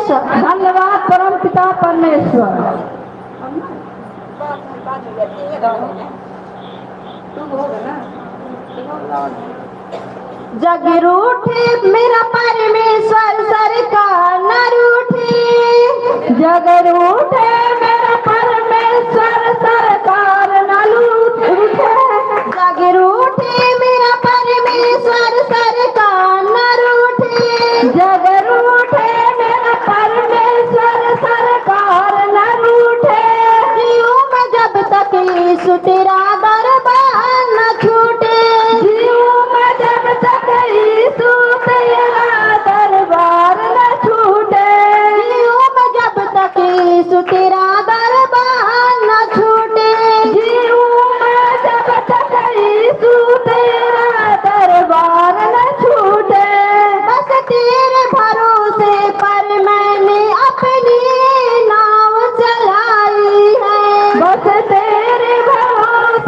परमेश्वर। धन्यवाद परम पिता परमेश्वर। जग रूठे मेरा परमेश्वर सरकार न रूठे। जग रूठे मेरा परमेश्वर सरकार न रूठे। जग रूठे मेरा परमेश्वर सरकार न रूठे। जग रूठे मेरा परमेश्वर सरकार न रूठे। जीव में जब तक यीशु तेरा दरबार न छूटे। जीव में जब तक यीशु तेरा दरबार न छूटे। जीव में जब तक यीशु तेरा दरबार न छूटे। जीव में जब तक यीशु तेरा दरबार न छूटे। बस तेरे भरोसे पर मैंने अपनी नाव चलाई है। बस तेरे भरोसे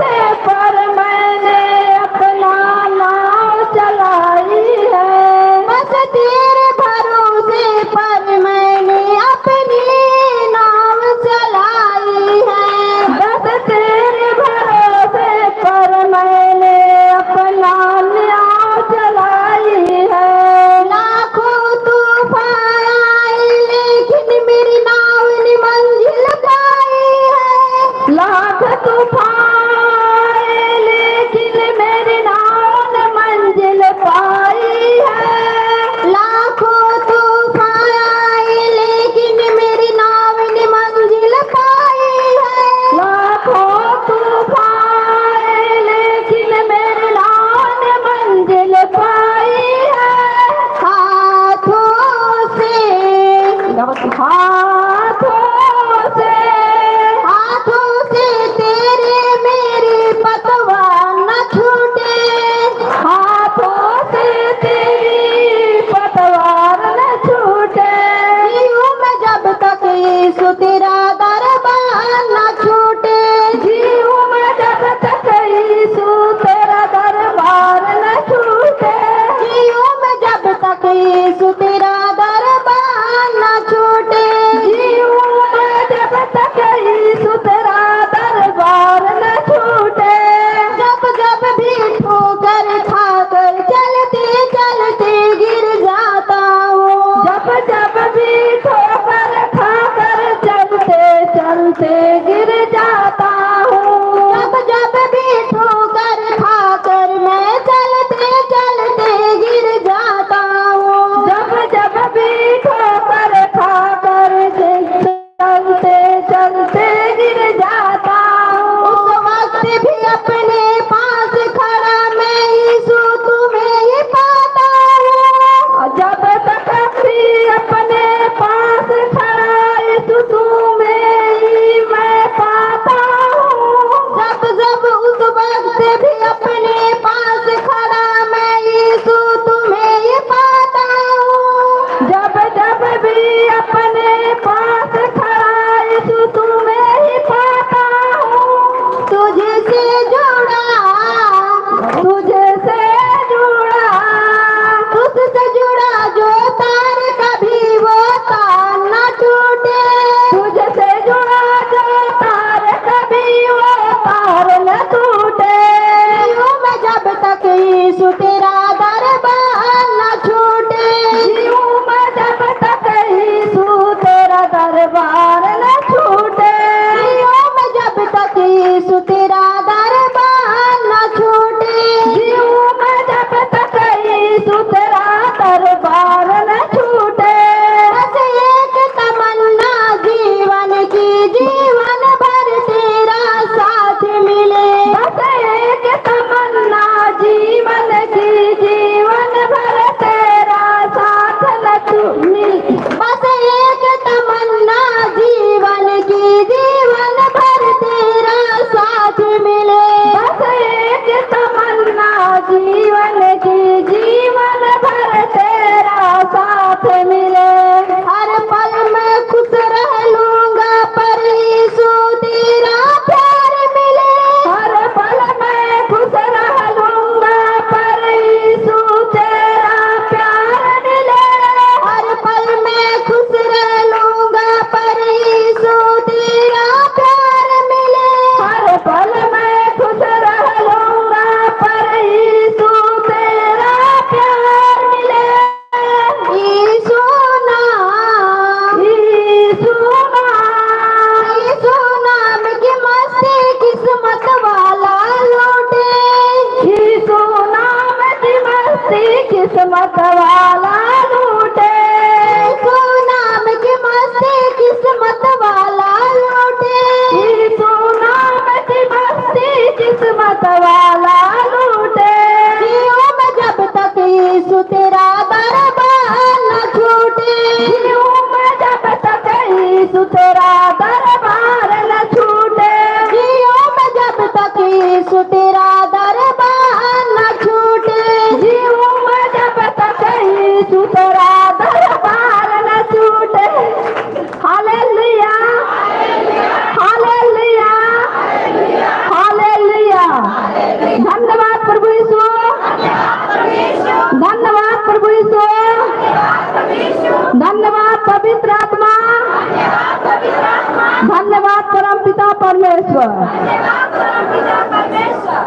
परमेश्वर।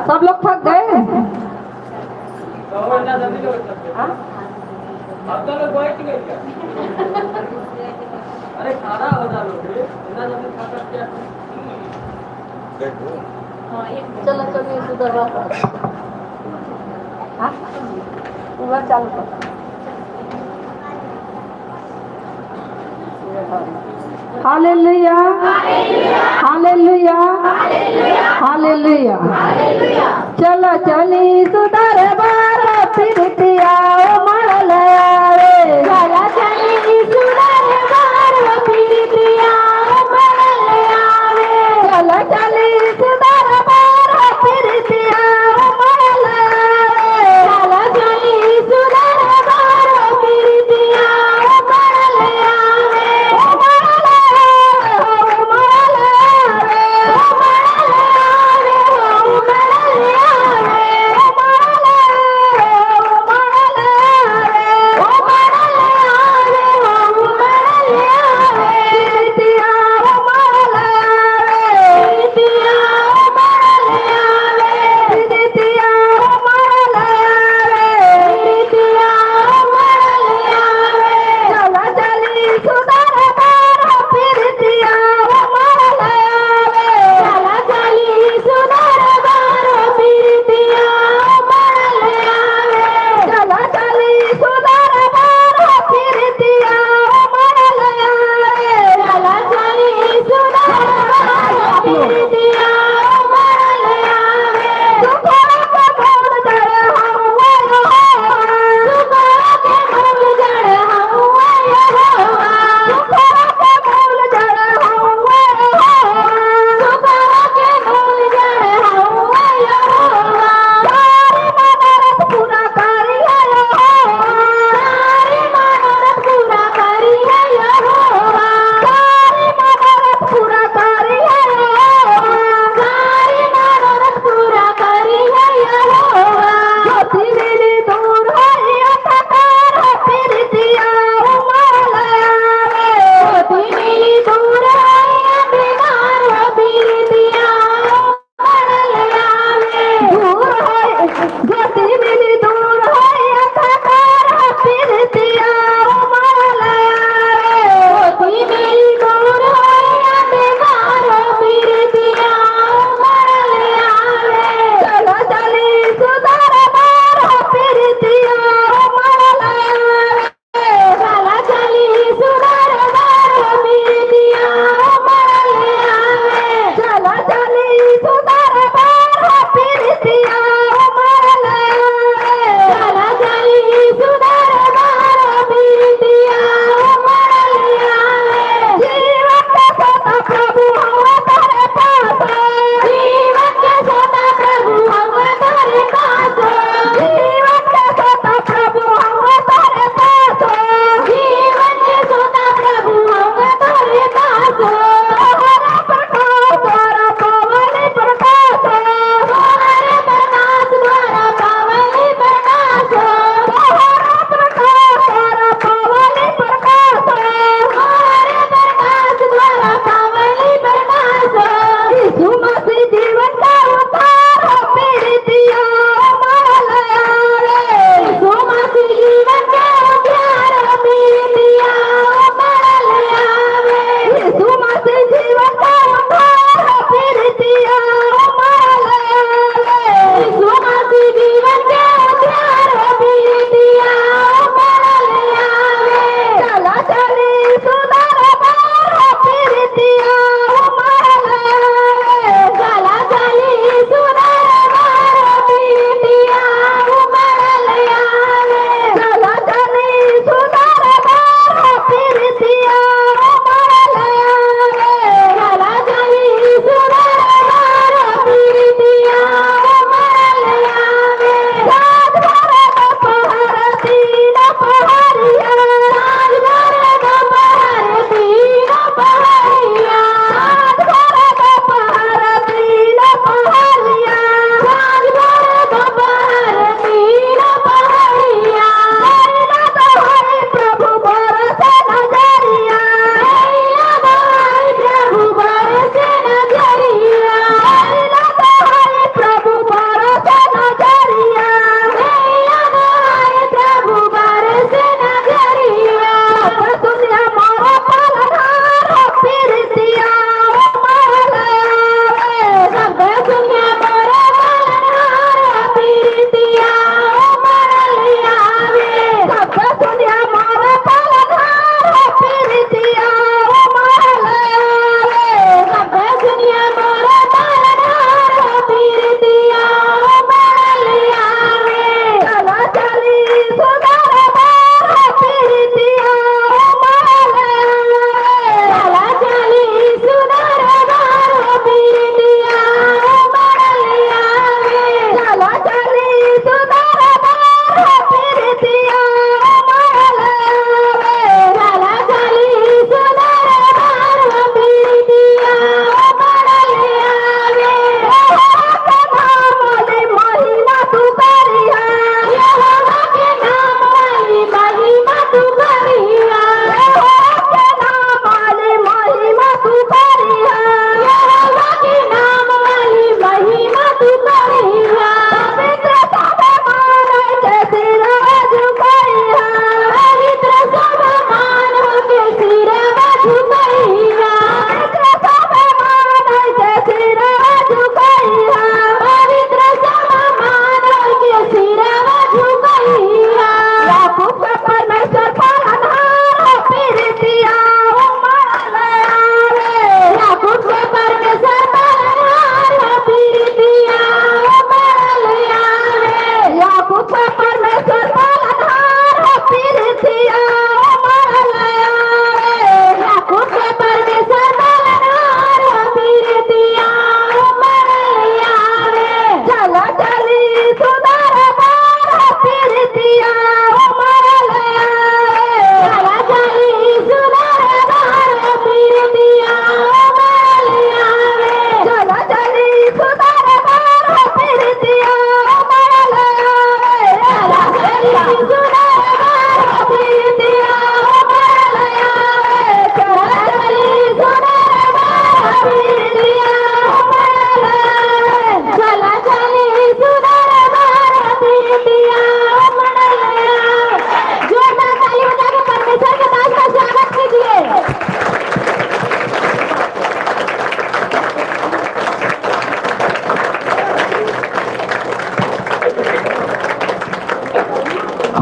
सब लोग थक गए? अब तो लोग बैठ गए क्या? अरे खाना हो जा लो इतना जल्दी खा कर क्या? चलो चलिए सुधरवा पूरा चालू कर। Hallelujah hallelujah hallelujah. चलो चली सुधर बार प्रीतिया मरल आवे। चला चली सुधर बार प्रीतिया मरल आवे। चलो चली सुधर बार प्रीतिया मरल आवे। चला चली सुधर बार प्रीतिया मरल आवे।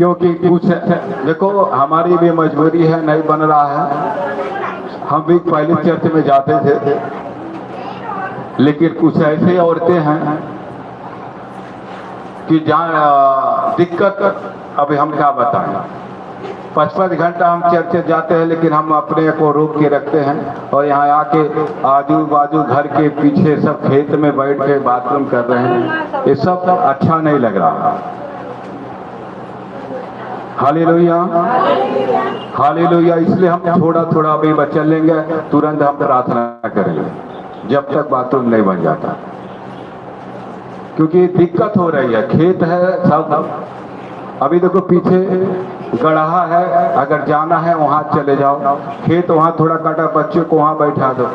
क्योंकि कुछ देखो हमारी भी मजबूरी है, नहीं बन रहा है। हम भी पहले चर्च में जाते थे, लेकिन कुछ ऐसे औरतें हैं कि जहाँ दिक्कत, अभी हम क्या बताएं। 55 घंटा हम चर्च जाते हैं, लेकिन हम अपने को रोक के रखते हैं और यहाँ आके आजू बाजू घर के पीछे सब खेत में बैठ के बाथरूम कर रहे हैं। ये सब अच्छा नहीं लग रहा। Hallelujah, hallelujah. इसलिए हम थोड़ा थोड़ा अभी बचन लेंगे, तुरंत हम प्रार्थना करेंगे जब तक बाथरूम नहीं बन जाता, क्योंकि दिक्कत हो रही है। खेत है सब, अभी देखो पीछे गढ़ा है, अगर जाना है वहां चले जाओ, खेत वहां थोड़ा काटा, बच्चों को वहां बैठा दो।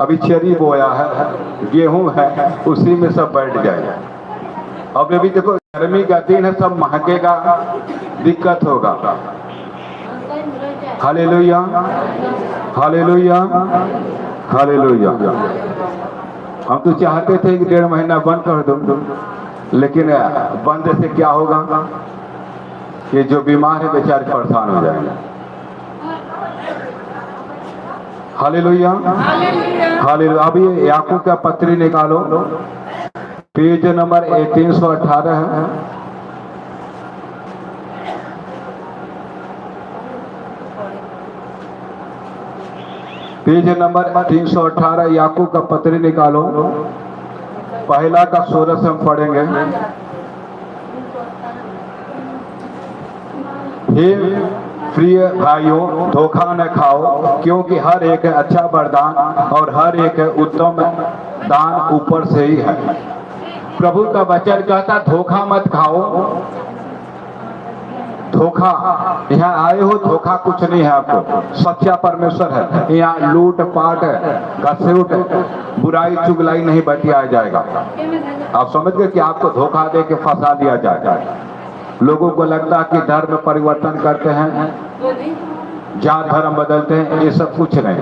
अभी चरी बोया है, गेहूं है, उसी में सब बैठ जाएगा। अब अभी देखो गर्मी का दिन है, सब महकेगा, दिक्कत होगा। Hallelujah, hallelujah, hallelujah. हम तो चाहते थे कि 1.5 महीना बंद कर दो, लेकिन बंद से क्या होगा कि जो बीमार है बेचारे परेशान हो जाएंगे। Hallelujah, hallelujah. अभी याकूब का पत्री निकालो, पेज नंबर 318 है। पेज नंबर 318 याकूब का पत्री निकालो, पहला का 16 से हम पढ़ेंगे। हे प्रिय भाइयों, धोखा न खाओ, क्योंकि हर एक अच्छा वरदान और हर एक उत्तम दान ऊपर से ही है। प्रभु का वचन कहता धोखा मत खाओ। धोखा, यहाँ आए हो धोखा कुछ नहीं है आपको, सच्चा परमेश्वर है। यहाँ लूट पाट घसीट बुराई चुगलाई नहीं बतियाया जाएगा। आप समझ गए कि आपको धोखा दे के फंसा दिया जाएगा। लोगों को लगता है कि धर्म परिवर्तन करते हैं, जात धर्म बदलते हैं, ये सब कुछ नहीं।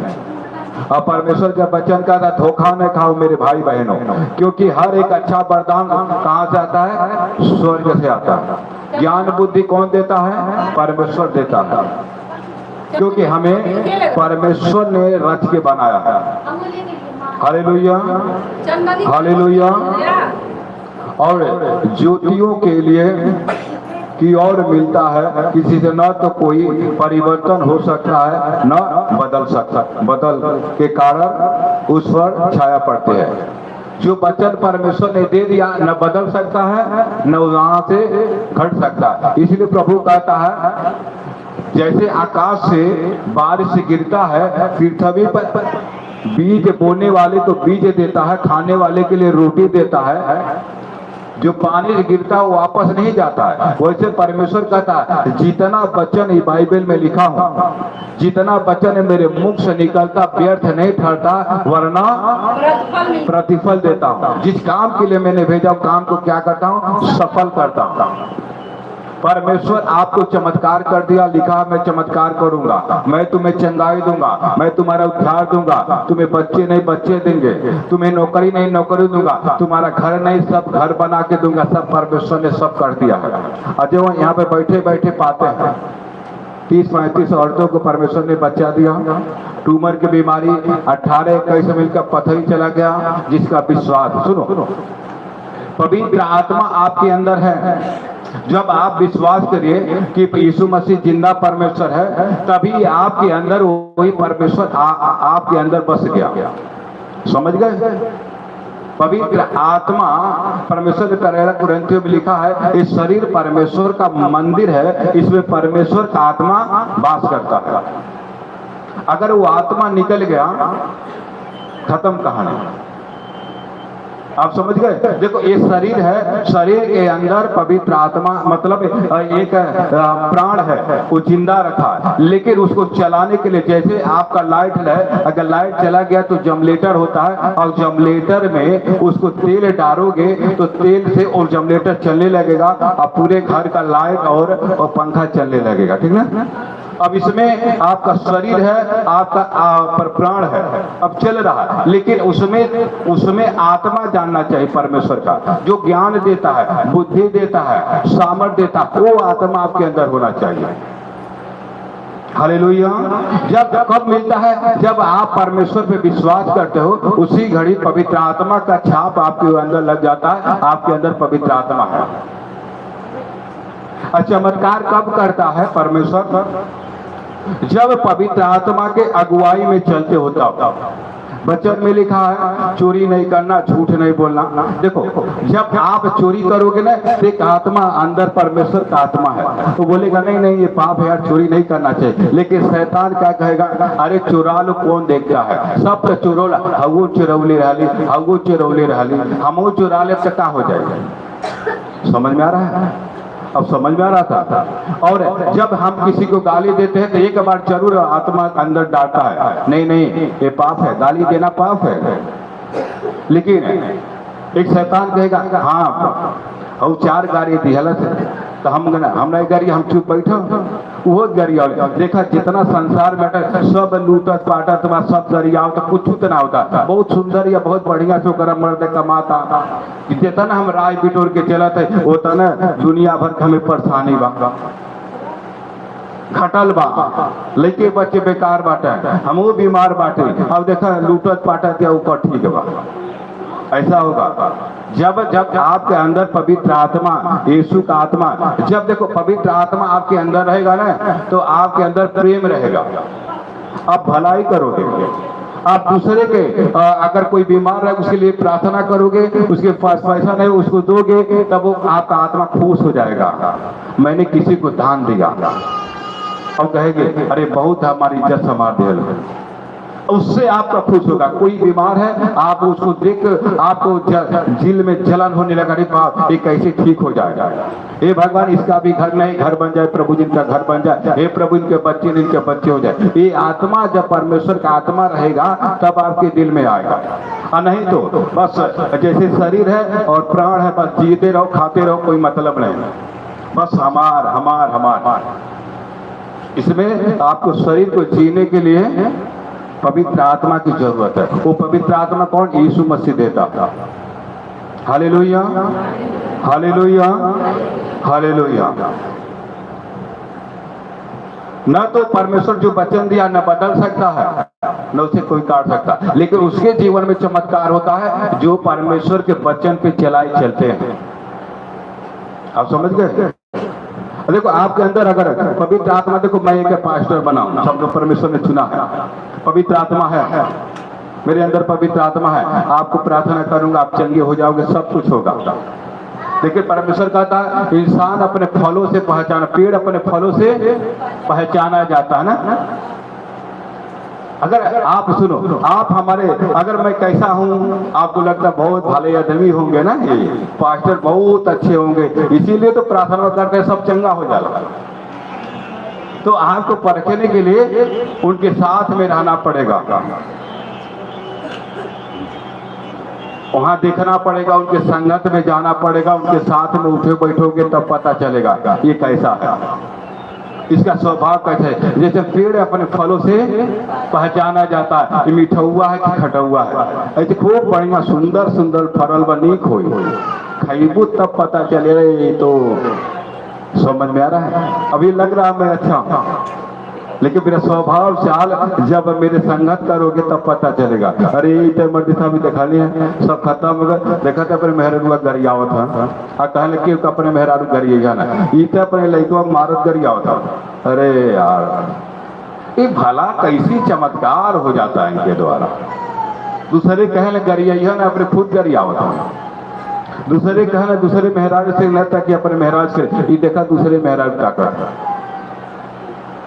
और परमेश्वर का वचन का था धोखा न खाओ मेरे भाई बहनों, क्योंकि हर एक अच्छा वरदान कहाँ से आता है? स्वर्ग से आता है। ज्ञान बुद्धि कौन देता है? परमेश्वर देता है, क्योंकि हमें परमेश्वर ने रच के बनाया है। Hallelujah, hallelujah. और ज्योतियों के लिए की और मिलता है, किसी से न तो कोई परिवर्तन हो सकता है न बदल सकता, बदल के कारण उस पर छाया पड़ते हैं। जो वचन परमेश्वर ने दे दिया न बदल सकता है न वहां से घट सकता है। इसलिए प्रभु कहता है जैसे आकाश से बारिश गिरता है, पृथ्वी पर बीज बोने वाले को बीज देता है, खाने वाले के लिए रोटी देता है। जो पानी गिरता है वो वापस नहीं जाता है, वैसे परमेश्वर कहता है जितना वचन इस बाइबल में लिखा हूँ, जितना वचन मेरे मुख से निकलता व्यर्थ नहीं ठहरता, वरना प्रतिफल देता हूँ। जिस काम के लिए मैंने भेजा काम को क्या करता हूँ? सफल करता हूँ। परमेश्वर आपको चमत्कार कर दिया, लिखा मैं चमत्कार करूंगा, मैं तुम्हें चंगाई दूंगा, मैं तुम्हारा उद्धार दूंगा, तुम्हें बच्चे नहीं बच्चे देंगे, तुम्हें नौकरी नहीं नौकरी दूंगा, तुम्हारा घर नहीं सब घर बना के दूंगा। सब परमेश्वर ने सब कर दिया है। और जो यहाँ पे बैठे बैठे पाते हैं 30-35 औरतों को परमेश्वर ने बच्चा दिया। ट्यूमर की बीमारी 18-21 मिल का पत्थर ही चला गया, जिसका विश्वास, सुनो, पवित्र आत्मा आपके अंदर है। जब आप विश्वास करिए कि यीशु मसीह जिंदा परमेश्वर है, तभी आपके अंदर वही परमेश्वर आपके अंदर बस गया। समझ गए? पवित्र आत्मा परमेश्वर के पहला कुरिन्थियों में लिखा है इस शरीर परमेश्वर का मंदिर है, इसमें परमेश्वर का आत्मा वास करता है। अगर वो आत्मा निकल गया, खत्म कहानी। आप समझ गए? देखो ये शरीर है, शरीर के अंदर पवित्र आत्मा मतलब एक प्राण है, वो जिंदा रखा है, लेकिन उसको चलाने के लिए जैसे आपका लाइट है, अगर लाइट चला गया तो जनरेटर होता है, और जनरेटर में उसको तेल डालोगे तो तेल से और जनरेटर चलने लगेगा और पूरे घर का लाइट और पंखा चलने लगेगा। ठीक है? अब इसमें आपका शरीर है, आपका पर प्राण है, अब चल रहा है, लेकिन उसमें आत्मा जानना चाहिए परमेश्वर का, जो ज्ञान देता है, बुद्धि देता है, सामर्थ देता है, वो आत्मा आपके अंदर होना चाहिए। हालेलुया। जब कब मिलता है? जब आप परमेश्वर पे विश्वास करते हो, उसी घड़ी पवित्र आत्मा का छाप आपके अंदर लग जाता है, आपके अंदर पवित्र आत्मा है। चमत्कार कब करता है परमेश्वर? जब पवित्र आत्मा के अगुवाई में चलते होता। वचन में लिखा है चोरी नहीं करना, झूठ नहीं बोलना। देखो, जब आप चोरी करोगे ना, एक आत्मा अंदर परमेश्वर का आत्मा है, तो बोलेगा नहीं नहीं ये पाप है यार, चोरी नहीं करना चाहिए। लेकिन शैतान क्या कहेगा? अरे चुरा लो, कौन देखता है, सब तो चुरोला, हवो चुरौली रहली, हवो चुरौली रहली, हमो चुरा ले तो क्या हो जाएगा। समझ में आ रहा है? अब समझ में आ रहा था। और जब हम किसी को गाली देते हैं तो एक बार जरूर आत्मा अंदर डांटता है, नहीं नहीं ये पाप है, गाली देना पाप है। लेकिन एक शैतान कहेगा हाँ और 4 गाड़ी दिहलत है, तो हमरा गाड़ी हम चुप बैठो, वो गरिया देखा जितना संसार में सब लूटत पाटत सब गरिया तो कुछ तो ना होता। बहुत सुंदर या बहुत बढ़िया से मर्द कमाता, जितना हम राय बिटोर के चलत है उतना दुनिया भर हमें परेशानी बा, खटल बा, लड़के बच्चे बेकार बाटे, हम वो बीमार बाटे। अब देखा लूटत पाटत या ऊपर ठीक बा। ऐसा होगा जब आपके अंदर पवित्र आत्मा, यीशु का आत्मा, जब देखो पवित्र आत्मा आपके अंदर रहेगा ना, तो आपके अंदर प्रेम रहेगा, आप भलाई करोगे, आप दूसरे के अगर कोई बीमार है उसके लिए प्रार्थना करोगे, उसके पास पैसा नहीं उसको दोगे, तब वो आपका आत्मा खुश हो जाएगा, मैंने किसी को दान दिया। और कहेंगे अरे बहुत हमारी इज्जत संभाल दिया, उससे आपका खुश होगा। कोई बीमार है, आप उसको देख आपको दिल में जलन होने लगा, ये कैसे ठीक हो जाएगा। हे भगवान इसका भी घर नहीं, घर बन जाए, प्रभु जिनका घर बन जाए, हे प्रभु इनके बच्चे हो जाए। ये आत्मा जब परमेश्वर का आत्मा रहेगा तब आपके दिल में आएगा, और नहीं तो बस जैसे शरीर है और प्राण है, बस जीते रहो खाते रहो, कोई मतलब नहीं, बस हमार हमार हमार। इसमें आपको शरीर को जीने के लिए पवित्र आत्मा की जरूरत है। वो पवित्र आत्मा कौन? यीशु मसीह देता था। Hallelujah, hallelujah, hallelujah. न तो परमेश्वर जो वचन दिया न बदल सकता है, न उसे कोई काट सकता, लेकिन उसके जीवन में चमत्कार होता है जो परमेश्वर के वचन पे चलाए चलते हैं। आप समझ गए? देखो आपके अंदर अगर पवित्र आत्मा, देखो मैं एक पास्टर बनाऊं, सब परमेश्वर ने चुना है, पवित्र आत्मा है मेरे अंदर, पवित्र आत्मा है, आपको प्रार्थना करूंगा आप चंगे हो जाओगे, सब कुछ होगा। लेकिन परमेश्वर कहता है इंसान अपने फलों से पहचाना, पेड़ अपने फलों से पहचाना जाता है ना। अगर आप सुनो, आप हमारे, अगर मैं कैसा हूँ आपको लगता बहुत भले आदमी होंगे ना, ये पास्टर बहुत अच्छे होंगे, इसीलिए तो प्रार्थना करते हैं सब चंगा हो जाएगा। तो आपको परखने के लिए उनके साथ में रहना पड़ेगा, वहां देखना पड़ेगा, उनके संगत में जाना पड़ेगा, उनके साथ में उठे बैठोगे तब पता चलेगा ये कैसा है, इसका स्वभाव कैसा है। जैसे पेड़ अपने फलों से पहचाना जाता है, ये मीठा हुआ है कि खटा हुआ है, ऐसे खूब बढ़िया सुंदर सुंदर फरल बनी खोई खैबू तब पता चले। तो समझ में आ रहा है? अभी लग रहा है मैं अच्छा, लेकिन मेरा स्वभाव चाल जब मेरे संगत करोगे तब पता चलेगा। अरे इतने मर्दी था भी देखा लिया, सब खत्म हो गया, देखा था अपने मेहरारू गरियावत था, कहने कि अपने मेहरारू गरिए जाना, इतने अपने लड़कों मारत गरियावत। अरे यार ये भला कैसी चमत्कार हो जाता है इनके द्वारा। दूसरे कहने गरिया ना, अपने खुद गरियावत, दूसरे कहना दूसरे मेहराज से लगता कि अपने मेहराज से, ये देखा दूसरे मेहराज का कर।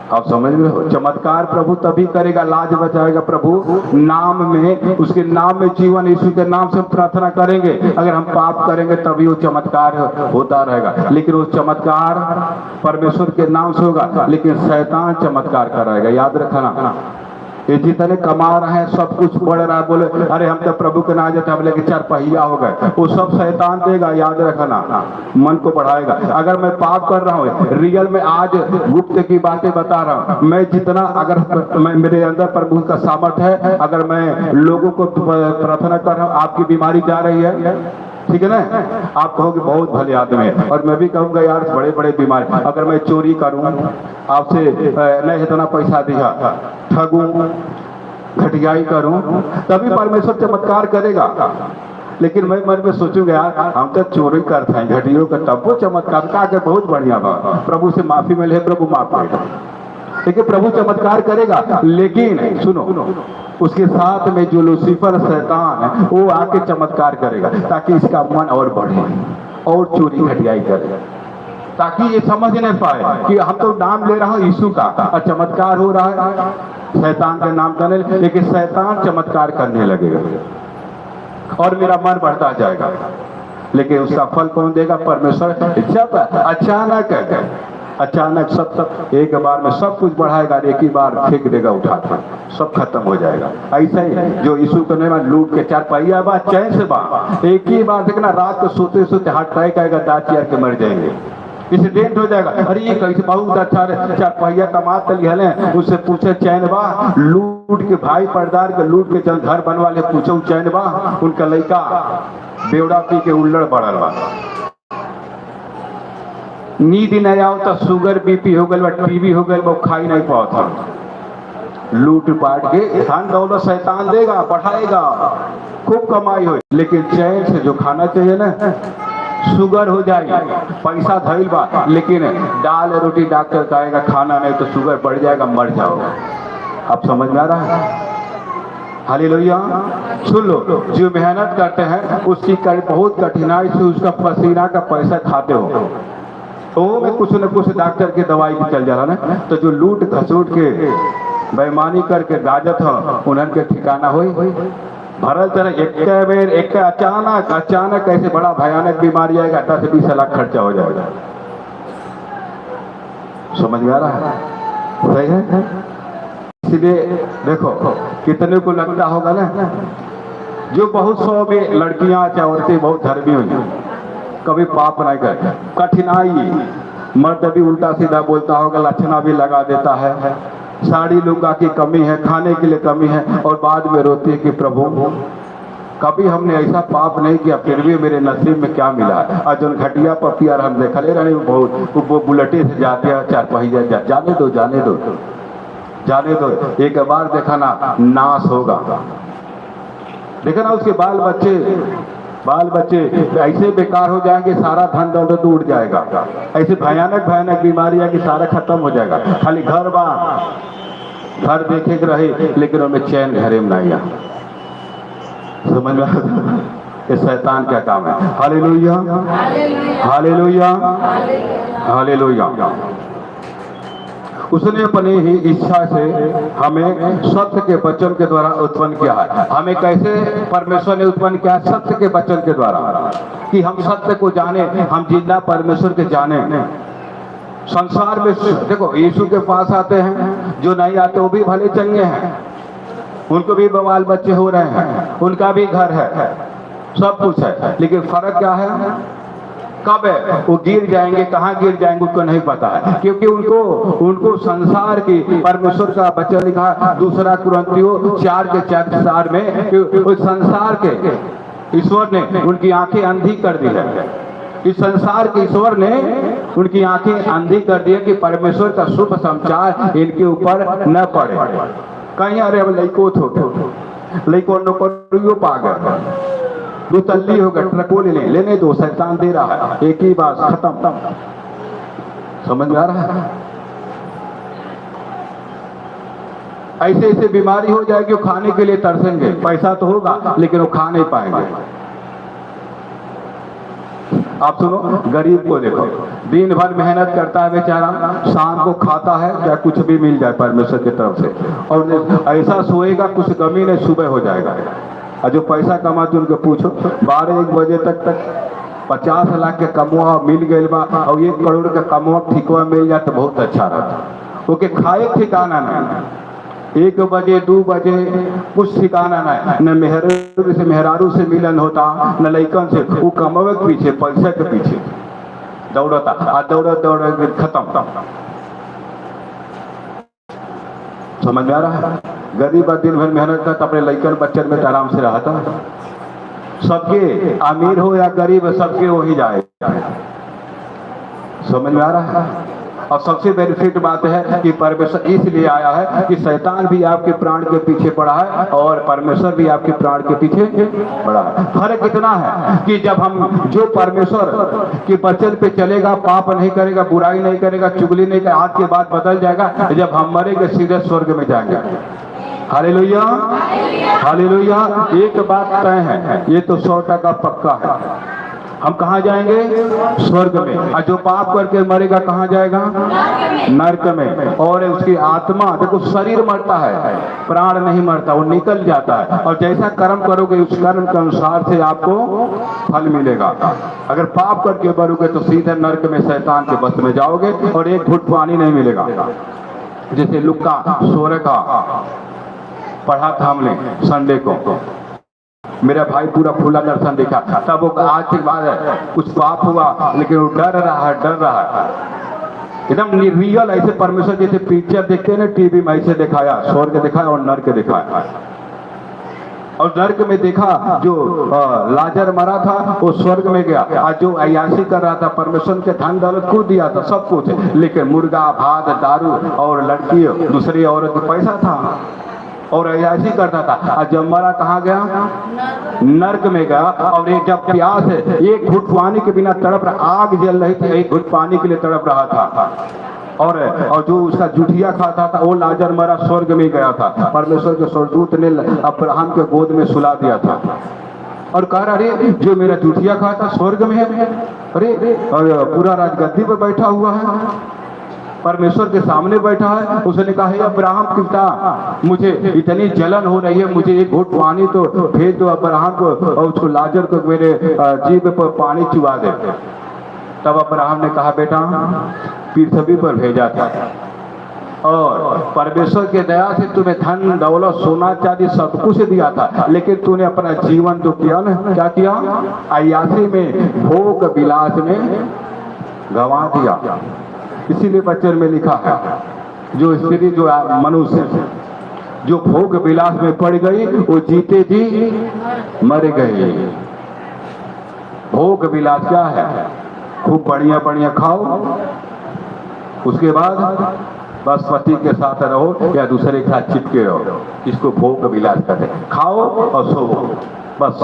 आप समझ रहे हो? चमत्कार प्रभु तभी करेगा, लाज बचाएगा प्रभु नाम में, उसके नाम में जीवन, यीशु के नाम से प्रार्थना करेंगे। अगर हम पाप करेंगे तभी वो चमत्कार होता रहेगा, लेकिन वो चमत्कार परमेश्वर के नाम से होगा, लेकिन शैतान चमत्कार कराएगा। याद रखना, ये जितने कमा रहे हैं सब कुछ बढ़ रहा है, बोले अरे हम तो प्रभु के ना जाते, हम लेके 4 पहिया हो गए, वो सब शैतान देगा, याद रखना, मन को बढ़ाएगा। अगर मैं पाप कर रहा हूँ, रियल में आज गुप्त की बातें बता रहा हूँ, मैं जितना अगर मैं मेरे अंदर प्रभु का सामर्थ है, अगर मैं लोगों को प्रार्थना कर रहा हूँ, आपकी बीमारी जा रही है, ठीक है ना, आप कहोगे बहुत भले आदमी है, और मैं भी कहूँगा यार बड़े बड़े बीमारी, अगर मैं चोरी करूँ, आपसे नहीं इतना पैसा दिया, ठगूं, घटियाई करूं, तभी परमेश्वर चमत्कार करेगा। लेकिन मैं मन में सोचूंगा यार हम तो चोरी करते हैं, घटियों का, तब वो चमत्कार का आगे बहुत बढ़िया बा, प्रभु से माफी मिले, प्रभु माफ करेगा, लेकिन प्रभु चमत्कार करेगा। लेकिन सुनो, उसके साथ में जो लूसीफर शैतान है वो आके चमत्कार करेगा, ताकि इसका मन और बढ़े और चोरी घटियाई करे, ताकि ये समझ नहीं पाए कि हम तो नाम ले रहा हूँ यीशु का और चमत्कार हो रहा है, शैतान का नाम करने, लेकिन शैतान चमत्कार करने लगेगा और मेरा मन बढ़ता जाएगा। लेकिन उसका फल कौन देगा? परमेश्वर। जब अचानक सब एक बार में सब कुछ बढ़ाएगा, एक ही बार फेंक देगा उठाकर, सब खत्म हो जाएगा। ऐसा ही जो यीशु को नहीं लूट के 4 पहिया बा चैन से बा, एक ही बार देखना, रात को सोते सोते हार्ट अटैक आएगा, दांत चियर के मर जाएंगे, एक्सीडेंट हो जाएगा। अरे ये कैसे बहुत अच्छा 4 पहिया कमा तली हले, उससे पूछे चैन बा, लूट के भाई पर्दार के लूट के जब घर बनवा ले, पूछो चैन बा, उनका लड़का बेवड़ा पी के उल्लड़ पड़ल बा, नींद नहीं आओ तो शुगर बीपी हो गल, टीबी हो गल, वो खाई नहीं पाओ था। लूट पाट के धन दौलत शैतान देगा, बढ़ाएगा, खूब कमाई हो, लेकिन चैन से जो खाना चाहिए ना, शुगर हो जाएगी, पैसा धैल बा, लेकिन दाल रोटी डॉक्टर कहेगा खाना नहीं तो शुगर बढ़ जाएगा, मर जाओगे। आप समझ में आ रहा है? हालेलुया। सुन लो, जो मेहनत करते हैं उसकी बहुत कठिनाई से उसका पसीना का पैसा खाते हो, तो में कुछ न कुछ डॉक्टर के दवाई भी चल जाला ना, तो जो लूट घसूट के बेईमानी करके गाजत हो, उन्हन के ठिकाना होई भरल तरह एक अचानक ऐसे बड़ा भयानक बीमारी आएगा, 10-20 लाख खर्चा हो जाएगा। समझ में आ रहा है? सही है। इसलिए देखो कितने को लगता होगा ना, जो बहुत 100 में लड़कियां चाहे औरतें बहुत धर्मी हुई, कभी पाप नहीं करते, कठिनाई, मर्द भी उल्टा सीधा बोलता होगा, लक्षणा भी लगा देता है, साड़ी लुगा की कमी है, खाने के लिए कमी है, और बाद में रोती है कि प्रभु कभी हमने ऐसा पाप नहीं किया, फिर भी मेरे नसीब में क्या मिला। और जो घटिया पपियार हम देखा ले रहे बहुत, वो बुलेटे से जाते हैं 4 पहिया, जाने दो, एक बार देखा ना नाश होगा, देखा ना उसके बाल बच्चे ऐसे बेकार हो जाएंगे, सारा धन दौलत उड़ जाएगा, ऐसे भयानक बीमारी है कि सारा खत्म हो जाएगा। खाली घर देखे के रहे, लेकिन उनमें चैन घरे में नहीं आ। समझ में आता? ये शैतान क्या काम है। Hallelujah, hallelujah, hallelujah. उसने अपनी ही इच्छा से हमें सत्य के वचन के द्वारा उत्पन्न किया है। हमें कैसे परमेश्वर ने उत्पन्न किया? सत्य के वचन के द्वारा, कि हम सत्य को जाने, हम जिंदा परमेश्वर के जाने। संसार में देखो, यीशु के पास आते हैं, जो नहीं आते वो भी भले चंगे हैं, उनको भी बाल बच्चे हो रहे हैं, उनका भी घर है, सब कुछ है, लेकिन फर्क क्या है? कब है वो गिर जाएंगे, कहाँ गिर जाएंगे उनको नहीं पता है, क्योंकि उनको संसार की परमेश्वर का वचन लिखा 2 कुरिन्थियों 4:4 में, उस संसार के ईश्वर ने उनकी आंखें अंधी कर दी है। इस संसार के ईश्वर ने उनकी आंखें अंधी कर दी है कि परमेश्वर का शुभ समाचार इनके ऊपर न पड़े। कहीं अरे अब लइको लइको नौकरियों पा गए, 2 तल्ली हो गए, ट्रको लेने दो, शैतान दे रहा है, एक ही बात खत्म। समझ में आ रहा है? ऐसे बीमारी हो जाएगी, वो खाने के लिए तरसेंगे, पैसा तो होगा लेकिन वो खा नहीं पाएंगे। आप सुनो, गरीब को देखो, दिन भर मेहनत करता है बेचारा, शाम को खाता है क्या कुछ भी मिल जाए परमेश्वर की तरफ से, और ऐसा सोएगा कुछ कमी नहीं, सुबह हो जाएगा। और जो पैसा कमाते उनके पूछो, 12-1 बजे तक 50 लाख के कमुआ मिल गए बा, और 1 करोड़ का कमुआ ठिकवा मिल जाए तो बहुत अच्छा रहता। ओके खाए ठिकाना नहीं, 1 बजे 2 बजे कुछ ठिकाना नहीं, न मेहरारू से मिलन होता, न लइकन से। वो कमावे के पीछे, पैसे के पीछे दौड़ता, दौड़ खत्म। समझ में आ रहा है? गरीब दिन भर मेहनत करता, अपने लइकन बच्चन में आराम से रहता। सबके अमीर हो या गरीब, सबके वही जाए। समझ में आ रहा है? और सबसे बेनिफिट बात है कि परमेश्वर इसलिए आया है कि शैतान भी आपके प्राण के पीछे पड़ा है और परमेश्वर भी आपके प्राण के पीछे पड़ा है। फर्क इतना है कि जब हम जो परमेश्वर के वचन पे चलेगा, पाप नहीं करेगा, बुराई नहीं करेगा, चुगली नहीं करेगा, आज के बाद बदल जाएगा। जब हम मरेंगे सीधे स्वर्ग में जाएंगे। Hallelujah, hallelujah. एक बात तय है, ये तो 100% पक्का है, हम कहाँ जाएंगे? स्वर्ग में। और जो पाप करके मरेगा कहाँ जाएगा? नरक में। और उसकी आत्मा, देखो शरीर मरता है, प्राण नहीं मरता, वो निकल जाता है। और जैसा कर्म करोगे उस कर्म के अनुसार से आपको फल मिलेगा। अगर पाप करके मरोगे तो सीधे नरक में शैतान के बस में जाओगे और एक घुट पानी नहीं मिलेगा। जैसे लुक्का 16 का पढ़ा था हमने संडे को, मेरा भाई पूरा खुला दर्शन देखा। तब वो आज के बाद कुछ पाप हुआ, लेकिन वो डर रहा है एकदम रियल। ऐसे परमेश्वर जैसे पिक्चर देखते हैं ना टीवी में, ऐसे दिखाया, स्वर्ग दिखाया और नरक दिखाया। और नरक में देखा जो लाजर मरा था वो स्वर्ग में गया, और जो अय्याशी कर रहा था परमेश्वर के धन दौलत को दिया था सब कुछ, लेकिन मुर्गा भात दारू और लड़की दूसरी औरत को पैसा था और अय्याशी करता था। और जब मरा कहाँ गया? नरक में गया। और एक जब प्यास है, एक घुट पानी के बिना तड़प रहा, आग जल रही थी, एक घुट पानी के लिए तड़प रहा था। और जो उसका जुठिया खाता था वो लाजर मरा, स्वर्ग में गया था। परमेश्वर के स्वर्गदूत ने अब्राहम के गोद में सुला दिया था और कहा, अरे जो मेरा जुठिया खाता स्वर्ग में है, अरे पूरा राजगद्दी पर बैठा हुआ है, परमेश्वर के सामने बैठा है। उसने कहा, हे अब्राहम पिता, मुझे इतनी जलन हो रही है, मुझे एक घुट पानी तो भेज दो अब्राहम को, और उसको लाजर को मेरे जीभ पर पानी चुवा दे। तब अब्राहम ने कहा, बेटा पृथ्वी पर भेजा था और परमेश्वर के दया से तुम्हें धन दौलत सोना चांदी सब कुछ दिया था, लेकिन तूने अपना जीवन तो किया ना, क्या किया? अय्याशी में, भोग विलास में गंवा दिया। इसीलिए वचन में लिखा है, जो स्त्री जो मनुष्य जो भोग विलास में पड़ गई वो जीते जी मर गई। भोग विलास क्या है? खूब बढ़िया बढ़िया खाओ, उसके बाद बस पति के साथ रहो या दूसरे के साथ चिपके रहो, इसको भोग विलास कहते हैं। खाओ और सो, बस।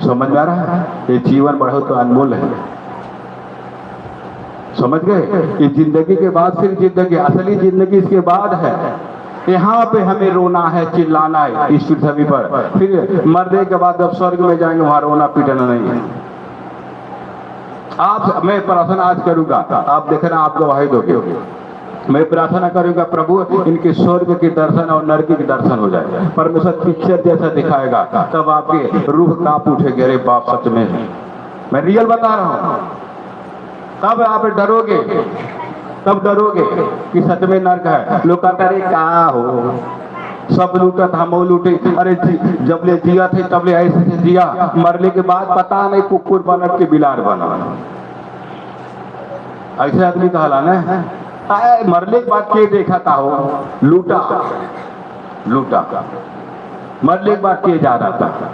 समझ में आ रहा है? ये जीवन बहुत अनमोल है, समझ गए? ये जिंदगी के बाद फिर जिंदगी, असली जिंदगी इसके बाद है। यहाँ पे हमें रोना है, चिल्लाना है इस पृथ्वी पर, फिर मरने के बाद जब स्वर्ग में जाएंगे वहां रोना पीटना नहीं है। मैं प्रार्थना आज करूंगा, आप देखना, आप गवाही दोगे। मैं प्रार्थना करूंगा, प्रभु इनके स्वर्ग के दर्शन और नरक के दर्शन हो जाए, परमेश्वर पिक्चर जैसा दिखाएगा, तब आपके रूह कांप उठेगी, अरे बाप सच में, मैं रियल बता रहा हूँ। तब आप डरोगे, तब डरोगे कि सच में नरक है। लोग कहते अरे क्या हो, सब लूटा था, हम लूटे, अरे जब ले जिया थे तब ले ऐसे से जिया, मरने के बाद पता नहीं कुकुर बनत के बिलार बना। ऐसे आदमी कहला ना, मरने के बाद के देखा था हो, लूटा लूटा, मरने के बाद के जा रहा था।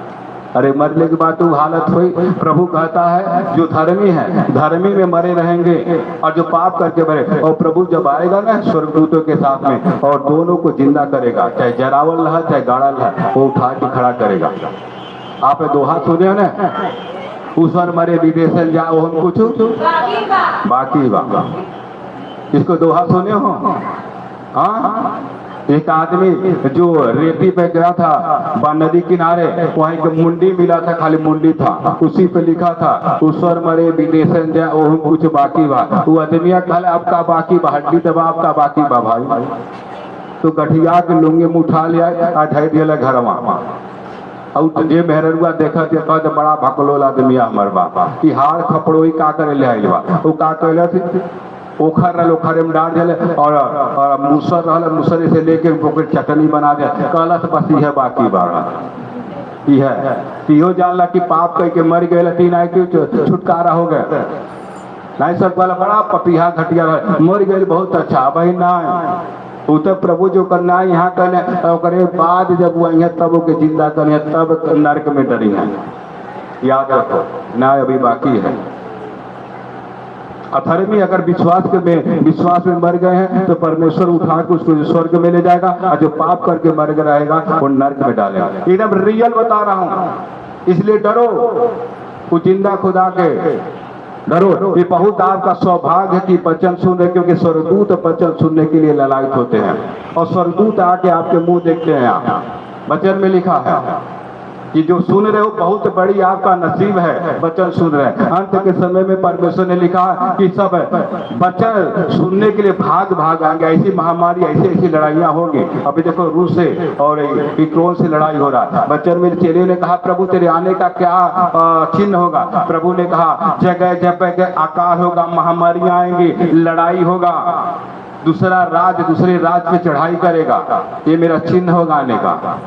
अरे मरने के बाद तो हालत हुई। प्रभु कहता है जो धर्मी है धर्मी में मरे रहेंगे, और जो पाप करके मरे, और प्रभु जब आएगा ना स्वर्गदूतों के साथ में, और दोनों को जिंदा करेगा, चाहे जरावल रहा चाहे गाड़ा रहा, वो उठा के खड़ा करेगा। आप दोहा सुने हो ना, उस पर मरे विदेश जाओ हम कुछ बाकी बा, इसको दोहा सुने हो? हाँ, एक आदमी जो रेती पे गया था नदी किनारे, वहीं के मुंडी मिला था, खाली मुंडी था, उसी पे लिखा था ऊश्वर मरे विदेशन जा ओह कुछ बाकी बा। वो आदमिया कहले आपका बाकी बा, हड्डी दबा आपका बाकी बा भाई। तो गठिया के लुंगे में उठा लिया आ ढाई दिया घरवा, और जे मेहरुआ देखा तो बड़ा भकलोल आदमी हमार बा, कि हार खपड़ोई का करे ले आइल बा। वो का कहले ओखर रहा ओखरे में डाल दिले और मूसर रहा मूसर से लेके ओकर चटनी बना दे कहला तो बस यह बाकी बाड़ा इहो जानला कि पाप कह के मर गए तीन आए कि छुटकारा हो गए नहीं सब कहला बड़ा पपिहा घटिया मर गए बहुत अच्छा भाई ना उ तो प्रभु जो करना है यहाँ करने ओकरे बाद जब वो यहाँ तब ओके जिंदा करने तब नरक में डरी है याद रखो ना अभी बाकी है। अधर्मी अगर विश्वास में मर गए हैं तो परमेश्वर उठा के उसको स्वर्ग में ले जाएगा और जो पाप करके मर गया रहेगा वो नरक में डालेगा। एकदम रियल बता रहा हूं, इसलिए डरो वो जिंदा खुदा के डरो। ये बहुत आपका सौभाग्य है कि वचन सुन रहे, क्योंकि स्वर्गदूत वचन सुनने के लिए ललायत होते हैं और स्वर्गदूत आके आपके मुंह देखते हैं। वचन में लिखा है कि जो सुन रहे हो बहुत बड़ी आपका नसीब है, वचन सुन रहे हैं। अंत के समय में परमेश्वर ने लिखा कि सब वचन सुनने के लिए भाग भाग आएंगे। ऐसी महामारी ऐसी लड़ाइयाँ होंगी। अभी देखो रूस से और यूक्रेन से लड़ाई हो रहा है। वचन में चेले ने कहा प्रभु तेरे आने का क्या चिन्ह होगा? प्रभु ने कहा जगह जगह आकाल होगा, महामारियाँ आएंगी, लड़ाई होगा, दूसरे राज पे चढ़ाई करेगा, ये मेरा चिन्ह होगा आने का।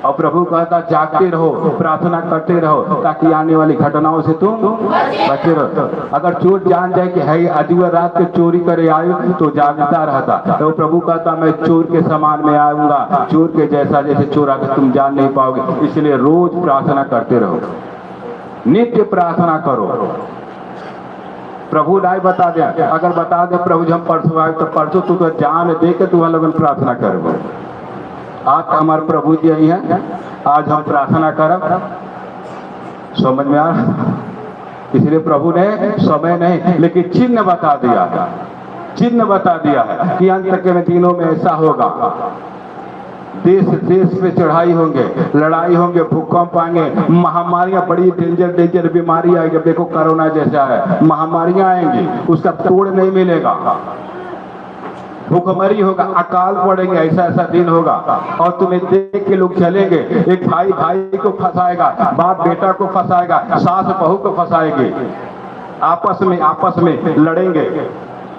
और प्रभु कहता जागते रहो, प्रार्थना करते रहो ताकि आने वाली घटनाओं से तुम बचे रहो। अगर चोर जान जाए कि है अजूबा रात को चोरी करे आयो तो जागता रहता। तो प्रभु कहता मैं चोर के समान में आऊंगा, चोर के जैसा जैसे चोर आकर तुम जान नहीं पाओगे। इसलिए रोज प्रार्थना करते रहो, नित्य प्रार्थना करो। प्रभु नहीं बता दे, अगर बता दे प्रभु हम परसों आए तो परसों तू तो जान दे के तू लोगन प्रार्थना करो। आज हमारे प्रभु जी आई हैं, आज हम प्रार्थना करब, समझ में आ रहा? इसलिए प्रभु ने समय नहीं लेकिन चिन्ह बता दिया, चिन्ह बता दिया है कि अंत के दिनों में ऐसा होगा। देश पे चढ़ाई होंगे, लड़ाई होंगे, भूकंप आएंगे, महामारियां, बड़ी डेंजर बीमारी आएगी। देखो कोरोना जैसा है, महामारियां आएंगी, उसका तोड़ नहीं मिलेगा। भूखमरी होगा, अकाल पड़ेंगे, ऐसा दिन होगा। और तुम्हें देख के लोग चलेंगे। एक भाई को फंसाएगा, बाप बेटा को फंसाएगा, सास बहू को फंसाएगी, आपस में लड़ेंगे।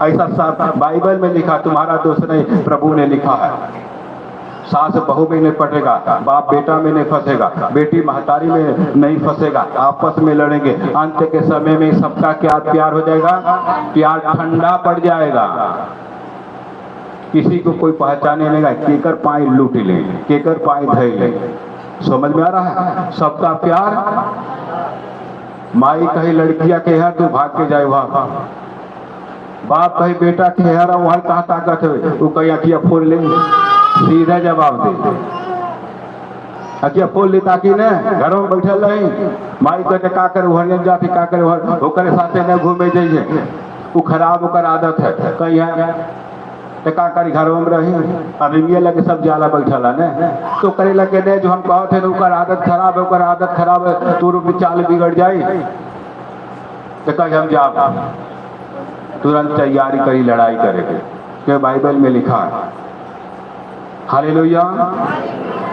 ऐसा सब बाइबल में लिखा, तुम्हारा दोष नहीं, प्रभु ने लिखा है। सास बहू में नहीं पटेगा, बाप बेटा में नहीं फंसेगा, बेटी महतारी में नहीं फंसेगा, आपस में लड़ेंगे। अंत के समय में सबका क्या प्यार हो जाएगा? प्यार ठंडा पड़ जाएगा। किसी को कोई पहचाने नहीं, केकर पाई लूट ले, केकर पाई धै ले। समझ में आ रहा है? सबका प्यार। माई कही लड़कियां के यहाँ तू भाग के जाए वहां, बाप कही बेटा के यहाँ वहां कहा ताकत है, वो कही अखिया फोड़ ले, सीधा जवाब दे। अखिया फोड़ ले ताकि न घरों में बैठल रही। माई कहे का करे वहन जाती, का करे ओकरे साथे न घूमे जाइए, वो खराब ओकर आदत है। कही है का करी घरों में रही, अभी लगे सब जाला बैठला ने तो करे लगे ने जो हम कहते थे ओकर आदत खराब है, ओकर आदत खराब है, तोर चाल बिगड़ जाई तो कहीं हम जा तुरंत तैयारी करी लड़ाई करेंगे, क्यों बाइबल में लिखा है। हालेलुया।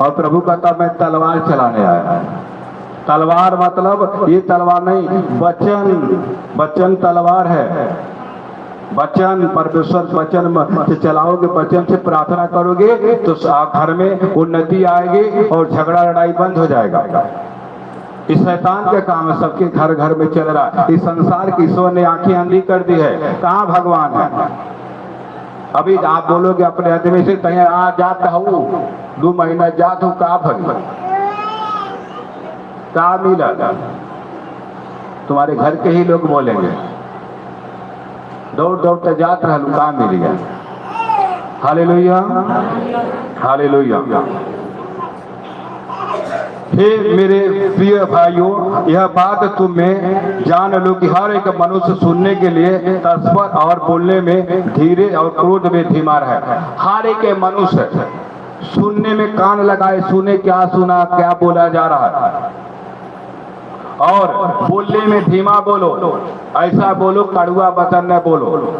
और प्रभु कहता मैं तलवार चलाने आया। तलवार मतलब ये तलवार नहीं, वचन तलवार है। वचन, परमेश्वर वचन से चलाओगे, वचन से प्रार्थना करोगे तो घर में उन्नति आएगी और झगड़ा लड़ाई बंद हो जाएगा। इस शैतान के काम है, सबके घर घर में चल रहा है। इस संसार की ईश्वर ने आंखें अंधी कर दी है। कहाँ भगवान है? अभी आप बोलोगे अपने आदमी से कहीं आ जाता हूँ, 2 महीना जात हूँ, का भरी का मिला? तुम्हारे घर के ही लोग बोलेंगे दौड़ जात रहलू, का मिल गया। Hallelujah, hallelujah. हे मेरे प्रिय भाइयों, यह बात तुम्हें जान लो कि हर एक मनुष्य सुनने के लिए तत्पर और बोलने में धीरे और क्रोध में धीमा है। हर एक मनुष्य सुनने में कान लगाए, सुने क्या सुना, क्या बोला जा रहा है, और बोलने में धीमा बोलो। ऐसा बोलो कड़वा वचन न बोलो।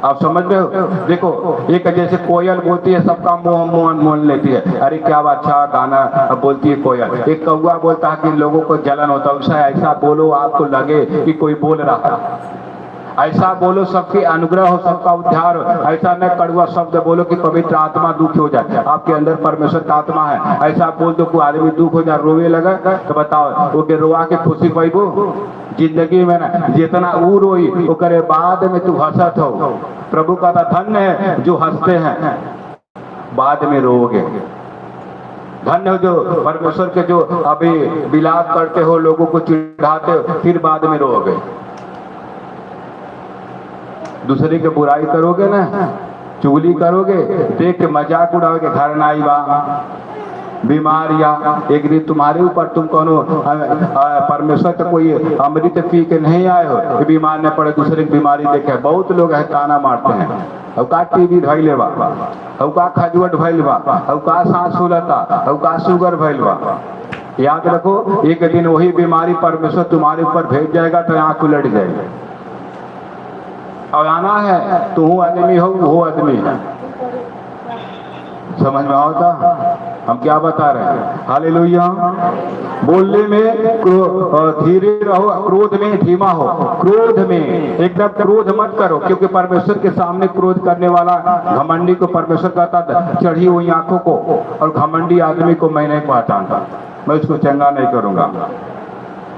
आप समझ रहे हो? देखो एक जैसे कोयल बोलती है, सबका मोहन लेती है, अरे क्या अच्छा गाना बोलती है कोयल। एक कौवा बोलता है कि लोगों को जलन होता है, ऐसा बोलो आपको लगे कि कोई बोल रहा है। ऐसा बोलो सबकी अनुग्रह हो, सबका उद्धार हो। ऐसा न कड़वा शब्द बोलो कि पवित्र आत्मा दुख हो जाए। आपके अंदर परमेश्वर का आत्मा है, ऐसा बोल दो कोई आदमी दुख हो जाए, रोवे लगा, तो बताओ वो के रोआ के खुशी पाइबो जिंदगी में ना। जितना ऊ रोई वो करे बाद में तू हंसत हो। प्रभु का धन्य है जो हंसते हैं बाद में रोओगे। धन्य हो जो परमेश्वर के जो अभी विलाप करते हो, लोगों को चिढ़ाते हो, फिर बाद में रोओगे। दूसरे की बुराई करोगे ना, चुगली करोगे, देख के मजाक उड़ाओगे, घर ना आई बा बीमारियां एक दिन तुम्हारे ऊपर, तुम कौनो परमेश्वर का कोई अमृत पी के नहीं आए हो, बीमार न पड़े, दूसरे की बीमारी देखे। बहुत लोग है ताना मारते हैं, अब का टीबी धैले बा, अब का खजुवट भइल बा, अब का सांस फूलता, अब का शुगर भइल बा। याद रखो एक दिन वही बीमारी परमेश्वर तुम्हारे ऊपर भेज जाएगा तो आंख उलट जाएगी। और आना है तू आदमी हो वो आदमी है। समझ में आता हम क्या बता रहे हैं? हालेलुया। बोलने में धीरे रहो, क्रोध में धीमा हो। क्रोध में एकदम क्रोध मत करो, क्योंकि परमेश्वर के सामने क्रोध करने वाला घमंडी को परमेश्वर कहता चढ़ी हुई आंखों को, और घमंडी आदमी को मैं नहीं पहचानता, मैं उसको चंगा नहीं करूंगा।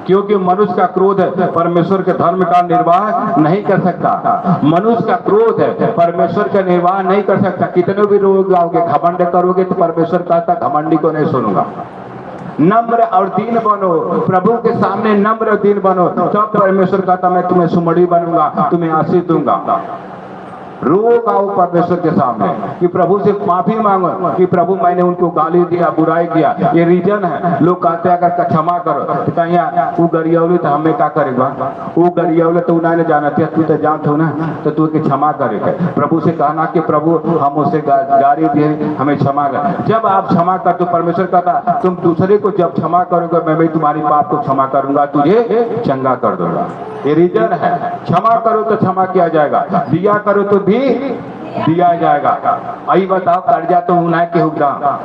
क्योंकि मनुष्य का क्रोध है परमेश्वर के धर्म का निर्वाह नहीं कर सकता। मनुष्य का क्रोध है परमेश्वर का निर्वाह नहीं कर सकता। कितने भी रोग लाओगे, घमंड करोगे तो परमेश्वर कहता घमंडी को नहीं सुनूंगा। नम्र और दीन बनो, प्रभु के सामने नम्र और दीन बनो, तब परमेश्वर कहता मैं तुम्हें सुमड़ी बनूंगा, तुम्हें आशीष दूंगा। रोग आओ परमेश्वर के सामने कि प्रभु से माफी मांगो कि प्रभु मैंने उनको गाली दिया, बुराई किया, ये रीजन है। लोग कहते हैं अगर क्षमा करो तो कहीं वो गरियौले तो हमें क्या करेगा, वो गरियौले तो उन्हें जानते, तू तो जानते हो ना, तो तू के क्षमा करेगा। प्रभु से कहना कि प्रभु हम उससे गाली दिए, हमें क्षमा कर। जब आप क्षमा कर तो परमेश्वर कहता तुम दूसरे को जब क्षमा करोगे मैं भी तुम्हारी पाप को क्षमा करूंगा, तुझे चंगा कर दूंगा। ये रीजन है। क्षमा करो तो क्षमा किया जाएगा, दिया करो तो भी दिया जाएगा। आई बताओ कर्जा तो उन्हें के हुक्म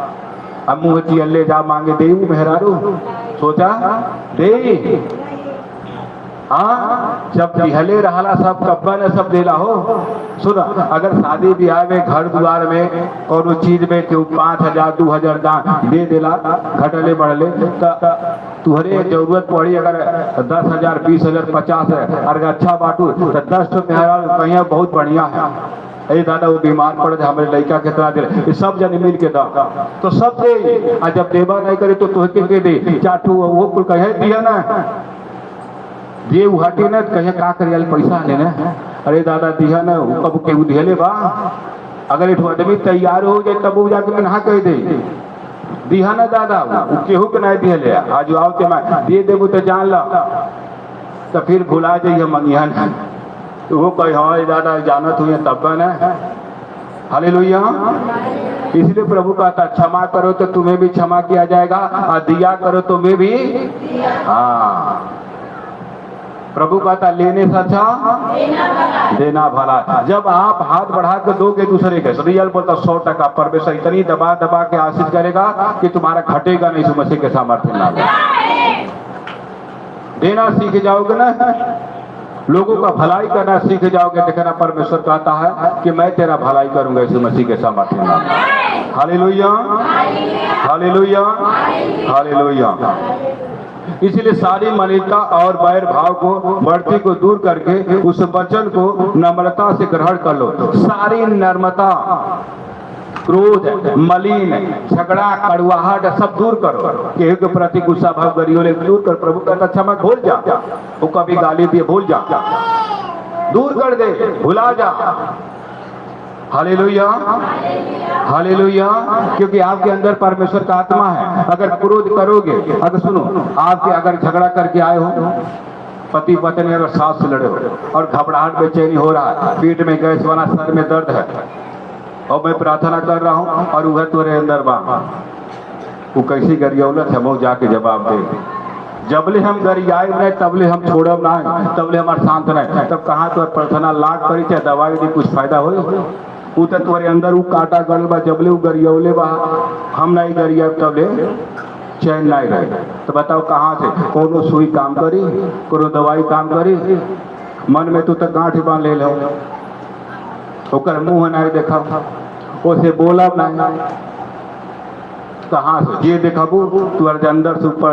अब मुँह चियल्ले जा मांगे दे मेहरारू सोचा दे। हाँ जब दिहले रहला सब कब्बा ने सब देला हो। सुन अगर शादी ब्याह में घर द्वार में कोनो चीज में केहू 5,000 2,000 दान दे देला घटले बढ़ले तो तुहरे जरूरत पड़ी अगर 10,000 20,000 50,000 अगर अच्छा बाटू तो 10 तो मेहरारू कहीं बहुत बढ़िया है। अरे दादा वो बीमार पड़े हमारे लड़का कितना दे, सब जन मिल के दा तो सब दे, और जब देवा नहीं करे तो तुह के दे चाटू वो कुल कहे दिया ना जे हटे ना कहे का करे पैसा लेना। अरे दादा दिया ना कब केहू दिहले बा, अगर एक आदमी तैयार हो जाए तब वो जाके नहा कह दे दिया ना दादा वो केहू के नहीं दिहले, आज आओ के मैं दे देबू तो जान ला तो फिर भुला जाइए मंगिया ना, तो वो कहे हाँ दादा जानत हुई तब ना। हालेलुया। इसलिए प्रभु कहता क्षमा करो तो तुम्हें भी क्षमा किया जाएगा, और दिया करो तुम्हें भी। हाँ प्रभु कहता लेने से अच्छा देना भला। जब आप हाथ बढ़ा कर दोगे दूसरे के, रियल बोलता 100% परमेश्वर इतनी दबा दबा के आशीष करेगा कि तुम्हारा घटेगा नहीं। यीशु मसीह के सामर्थ्य नाम देना सीख जाओगे ना, लोगों का भलाई करना सीख जाओगे। देखना परमेश्वर कहता है कि मैं तेरा भलाई करूंगा यीशु मसीह के सामर्थ्य नाम। Hallelujah hallelujah hallelujah. इसलिए सारी मलिनता और बैर भाव को बढ़ती को दूर करके उस वचन को नम्रता से ग्रहण कर लो। सारी नर्मता क्रोध मलिन झगड़ा कड़वाहट सब दूर करो, केहू के प्रति गुस्सा भाव गरियोले दूर कर। प्रभु कहता अच्छा मैं भूल जा, वो कभी गाली दिए भूल जा, दूर कर दे, भुला जा। Hallelujah hallelujah. क्योंकि आपके अंदर परमेश्वर का आत्मा है। अगर क्रोध करोगे, अगर सुनो आपके अगर झगड़ा करके आए हो, पति पत्नी अगर सास से लड़े हो और घबराहट बेचैनी हो रहा है, पेट में गैस बना, सर में दर्द है, और मैं प्रार्थना कर रहा हूँ और वह तुम्हारे अंदर बा, वो कैसी गरियौलत है वो जाके जवाब दे। जबले हम गरियाए नहीं तबले हम छोड़ब ना, तबले हमारे शांत नहीं, तब कहाँ तो प्रार्थना लाख करी चाहे दवाई दी कुछ फायदा हो। वो तो तुम्हारे अंदर वो काटा गल बा, जबले वो गरियौले बा हम नहीं गरिया तबले चैन नहीं रहे। तो बताओ कहाँ से कोनो सुई काम करी, कोनो दवाई काम करी। मन में तू तो गांठ बांध ले लो, ओकर मुंह नहीं देखा, उसे बोला नहीं, कहाँ से ये देखबू तू अंदर से ऊपर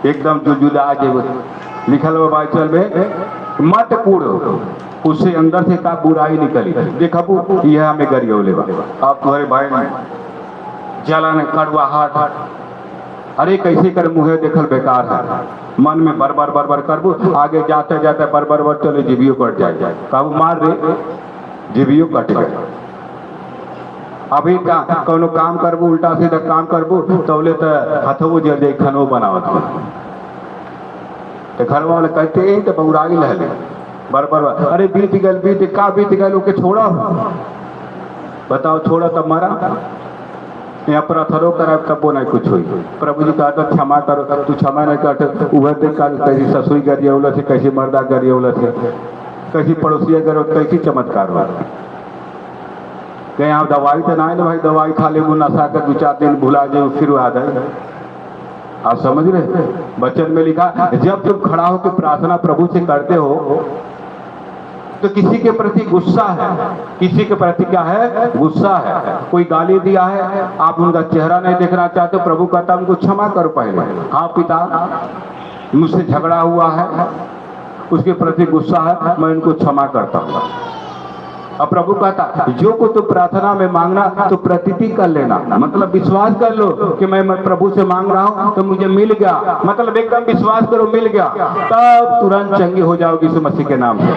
एकदम जुदा जेब लिखल हो बाइचल में मत कूड़ो, उससे अंदर से का बुराई निकली। देखबू यह हमें गरियौले बा। आप तुम्हारे भाई में जलन कड़वाहट, अरे कैसे कर मुँह देखल बेकार है, मन में बर बर बर बर करबू, आगे जाते जाते बर बर बर चले जीवियो कट जाए, कहबू मार रे जीवियो कट गए। अभी का कोनो काम करबू उल्टा सीधा काम करबू तौले तो हथवो जल जाए खनो बनावत तो घर वाले कहते हैं तो बउराई लहले बर बर अरे बीत गल ओके छोड़ा, बताओ छोड़ा तब मरा, यहाँ पर अथरो कर तब वो नहीं कुछ हुई। प्रभु जी कहता क्षमा करो, तू क्षमा नहीं करते उभर देख कर कैसी ससुई गरियौला से, कैसी मर्दा गरियौला से, कैसी पड़ोसिया करो, कैसी चमत्कार हुआ। कहीं आप दवाई तो ना भाई, दवाई खा ले वो नशा कर 2-4 दिन भुला जाए फिर आ जाए। आप समझ रहे, वचन में लिखा जब तुम खड़ा होकर प्रार्थना प्रभु से करते हो तो किसी के प्रति गुस्सा है, किसी के प्रति क्या है, गुस्सा है, कोई गाली दिया है, आप उनका चेहरा नहीं देखना चाहते, प्रभु कहता उनको क्षमा करो पहले। हाँ पिता मुझसे झगड़ा हुआ है, उसके प्रति गुस्सा है, मैं उनको क्षमा करता हूँ। अब प्रभु कहता जो को तो प्रार्थना में मांगना तो प्रतीति कर लेना, मतलब विश्वास कर लो कि मैं प्रभु से मांग रहा हूँ तो मुझे मिल गया, मतलब एकदम विश्वास करो मिल गया, तब तुरंत चंगी हो जाओगी यीशु मसीह के नाम से।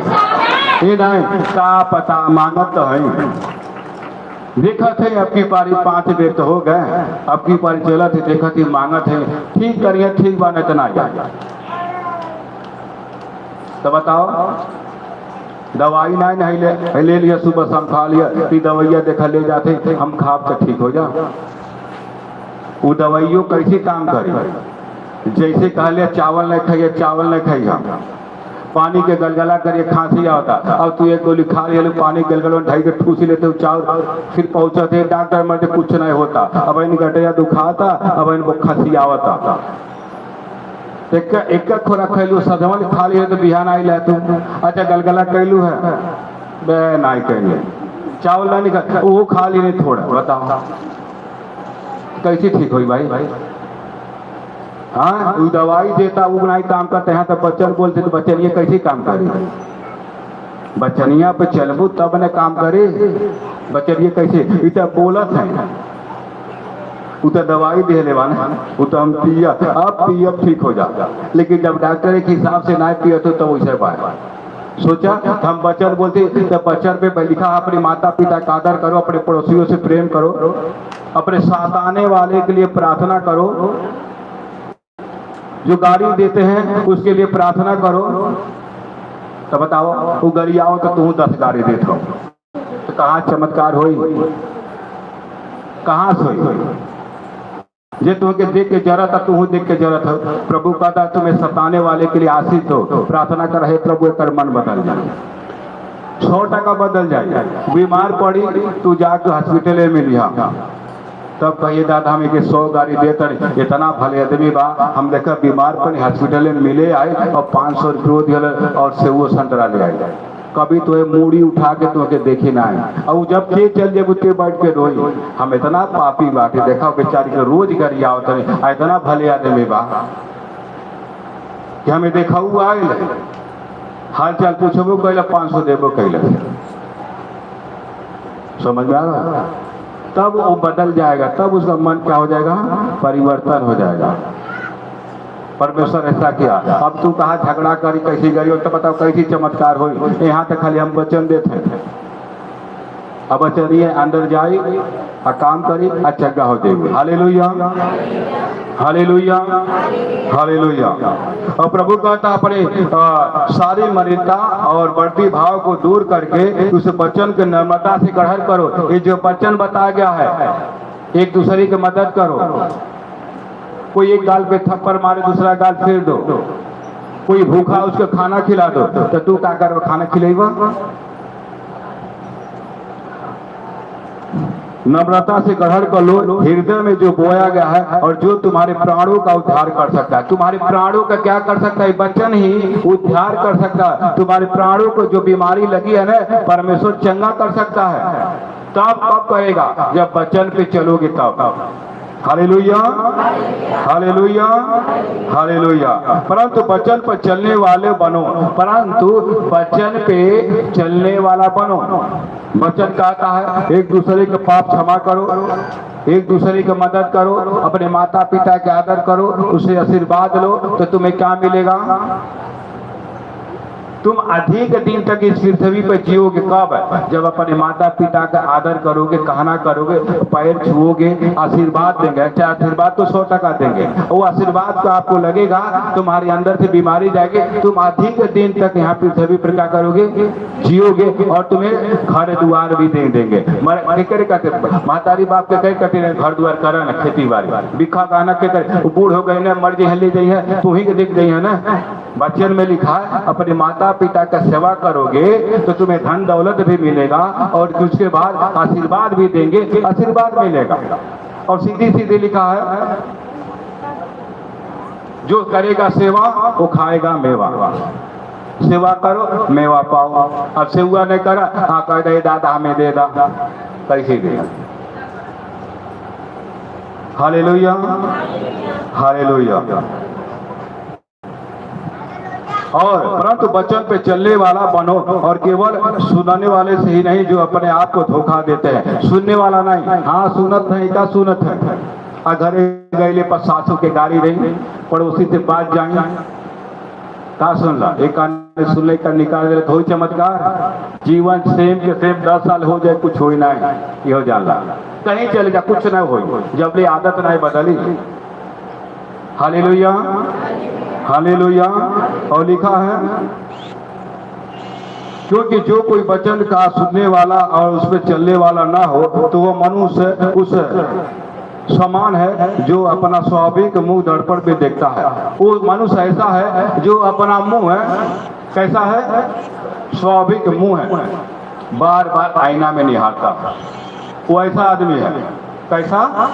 ये नहीं का पता मांगत तो है, देखा थे अब की पारी 5 बेर तो हो गए, अब की पारी चला थे देखा थी मांगत है, ठीक करिए ठीक बात नहीं तो ना जाए। तो बताओ दवाई नहीं ले लिया, सुबह शाम खा लिया, कि दवाइया देखा ले जाते हम खाब तो ठीक हो जा, वो दवाइयों कैसी काम करी, जैसे कह लिया चावल नहीं खाइए, चावल नहीं खाइए, पानी के गलगला करिए खांसी आता, अब तू एक गोली खा लिया पानी गलगला ढाई के ठूसी लेते हो चावल, फिर पहुंचते डॉक्टर मरते कुछ नहीं होता, अब इन गटिया दुखाता, अब इन खांसी आवता, एक खोराक खैलू सधवल खा लिए तो बिहान आई ला तू, अच्छा गलगला कैलू है बे नहीं कैले, चावल नहीं खा वो खा लिए थोड़ा, बताओ कैसे ठीक हुई भाई? हाँ वो दवाई देता वो नहीं काम करते हैं तो बच्चन बोलते तो बच्चनिया कैसे काम करे, बच्चनिया पे चलबू तब न काम करे, बच्चनिया कैसे इतना बोलत है, वो तो दवाई दे ले वो तो हम पिया अब ठीक हो जाता, लेकिन जब डॉक्टर के हिसाब से ना पिया तो वैसे पाए। सोचा हम बच्चन बोलते तो बच्चन पे लिखा अपने माता पिता का आदर करो, अपने पड़ोसियों से प्रेम करो, अपने साथ आने वाले के लिए प्रार्थना करो, जो गाड़ी देते हैं उसके लिए प्रार्थना करो। तो बताओ वो गाड़ी आओ तो तू 10 गाड़ी देता हो तो कहाँ चमत्कार होई, कहाँ से होई? जे तुम्हें देख के जरूरत है तू देख के जरूरत है, प्रभु कहता तुम्हें सताने वाले के लिए आशीष हो, प्रार्थना कर रहे प्रभु एक मन बदल जाए, 100 टका बदल जाए, बीमार पड़ी तू जाके हॉस्पिटल में लिया, तब कहिए दादा हम एक 100 गाड़ी देते इतना भले आदमी बा, हम देखा बीमार पर हॉस्पिटल में मिले आए और 500 रुपये दिया और से वो संतरा ले आए, कभी तो मूड़ी उठा के तो देखे ना है, और जब के चल जाए उतने बैठ के रोई, हम इतना पापी बाटे देखा बेचारी के रोज गरिया होता है, इतना भले आदमी बा कि हमें देखा हुआ आए हाल चाल पूछबो कैला 500 देबो कैला, समझ में आ रहा? तब वो बदल जाएगा, तब उसका मन क्या हो जाएगा, परिवर्तन हो जाएगा। परमेश्वर ऐसा किया, अब तू कहा झगड़ा करी कैसी गई तो बताओ कैसी चमत्कार हो, यहाँ तक खाली हम वचन देते हैं, अब चलिए अंदर जाए और काम करी अच्छा हो जाएगी। Hallelujah hallelujah hallelujah. और प्रभु कहता अपने सारी मलिनता और बढ़ती भाव को दूर करके उस वचन के नम्रता से ग्रहण करो। ये जो वचन बताया गया है, एक दूसरे की मदद करो, कोई एक गाल पे थप्पड़ मारे दूसरा गाल फेर दो, कोई भूखा उसको खाना खिला दो, तो तू क्या कर खाना खिलेगा? नम्रता से ग्रहण कर लो। हृदय में जो बोया गया है और जो तुम्हारे प्राणों का उद्धार कर सकता है। तुम्हारे प्राणों का क्या कर सकता है? वचन ही उद्धार कर सकता है। तुम्हारे प्राणों को जो बीमारी लगी है ना, परमेश्वर चंगा कर सकता है। तब कब करेगा? जब वचन पे चलोगे तब। Hallelujah, hallelujah, hallelujah. परंतु वचन पर चलने वाले बनो, परंतु वचन पे चलने वाला बनो। वचन कहता है एक दूसरे के पाप क्षमा करो, एक दूसरे की मदद करो, अपने माता पिता के आदर करो, उसे आशीर्वाद लो, तो तुम्हें क्या मिलेगा? तुम अधिक दिन तक इस पृथ्वी पर जियोगे। कब? जब अपने माता पिता का आदर करोगे, कहना करोगे, पैर छुओगे, आशीर्वाद देंगे। चाहे आशीर्वाद तो 100% देंगे, वो आशीर्वाद तो आपको लगेगा, तुम्हारे अंदर से बीमारी जाएगी। तुम अधिक दिन तक यहाँ पृथ्वी पर क्या करोगे? जियोगे, और तुम्हें घर द्वार भी दे देंगे। महतारी बाप के कई कटे घर द्वार कर न, खेती बाड़ी बिखा गाना के करे, बूढ़ हो गए ना, मर्जी है ले जाइए, तू ही के दिख गई है ना। वचन में लिखा है अपने माता पिता का सेवा करोगे तो तुम्हें धन दौलत भी मिलेगा, और उसके बाद आशीर्वाद भी देंगे, आशीर्वाद मिलेगा। और सीधी सीधी लिखा है जो करेगा सेवा वो खाएगा मेवा। सेवा करो मेवा पाओ। अब सेवा नहीं करा, हाँ कह दे दादा हमें दे दा, कैसे दे? Hallelujah, hallelujah. और परंतु वचन पे चलने वाला बनो, और केवल सुनने वाले से ही नहीं जो अपने आप को धोखा देते हैं। सुनने वाला नहीं, हाँ सुनत है, क्या सुनत है? अगर गए पर सासू के गाड़ी रही, पड़ोसी से बात जाए, का सुन ला, एक कान सुन ले कर निकाल दे तो चमत्कार। जीवन सेम के सेम 10 साल हो जाए, कुछ हो ही ना, ये हो जाला, कहीं चले जा, कुछ ना हो, जब ले आदत नहीं बदली। Hallelujah, hallelujah. और लिखा है क्योंकि जो कोई वचन का सुनने वाला और उस पर चलने वाला ना हो तो वो मनुष्य उस समान है जो अपना स्वाभाविक मुंह दर्पण पे देखता है। वो मनुष्य ऐसा है जो अपना मुंह है, कैसा है? स्वाभाविक मुंह है, बार बार आईना में निहारता। वो ऐसा आदमी है, कैसा?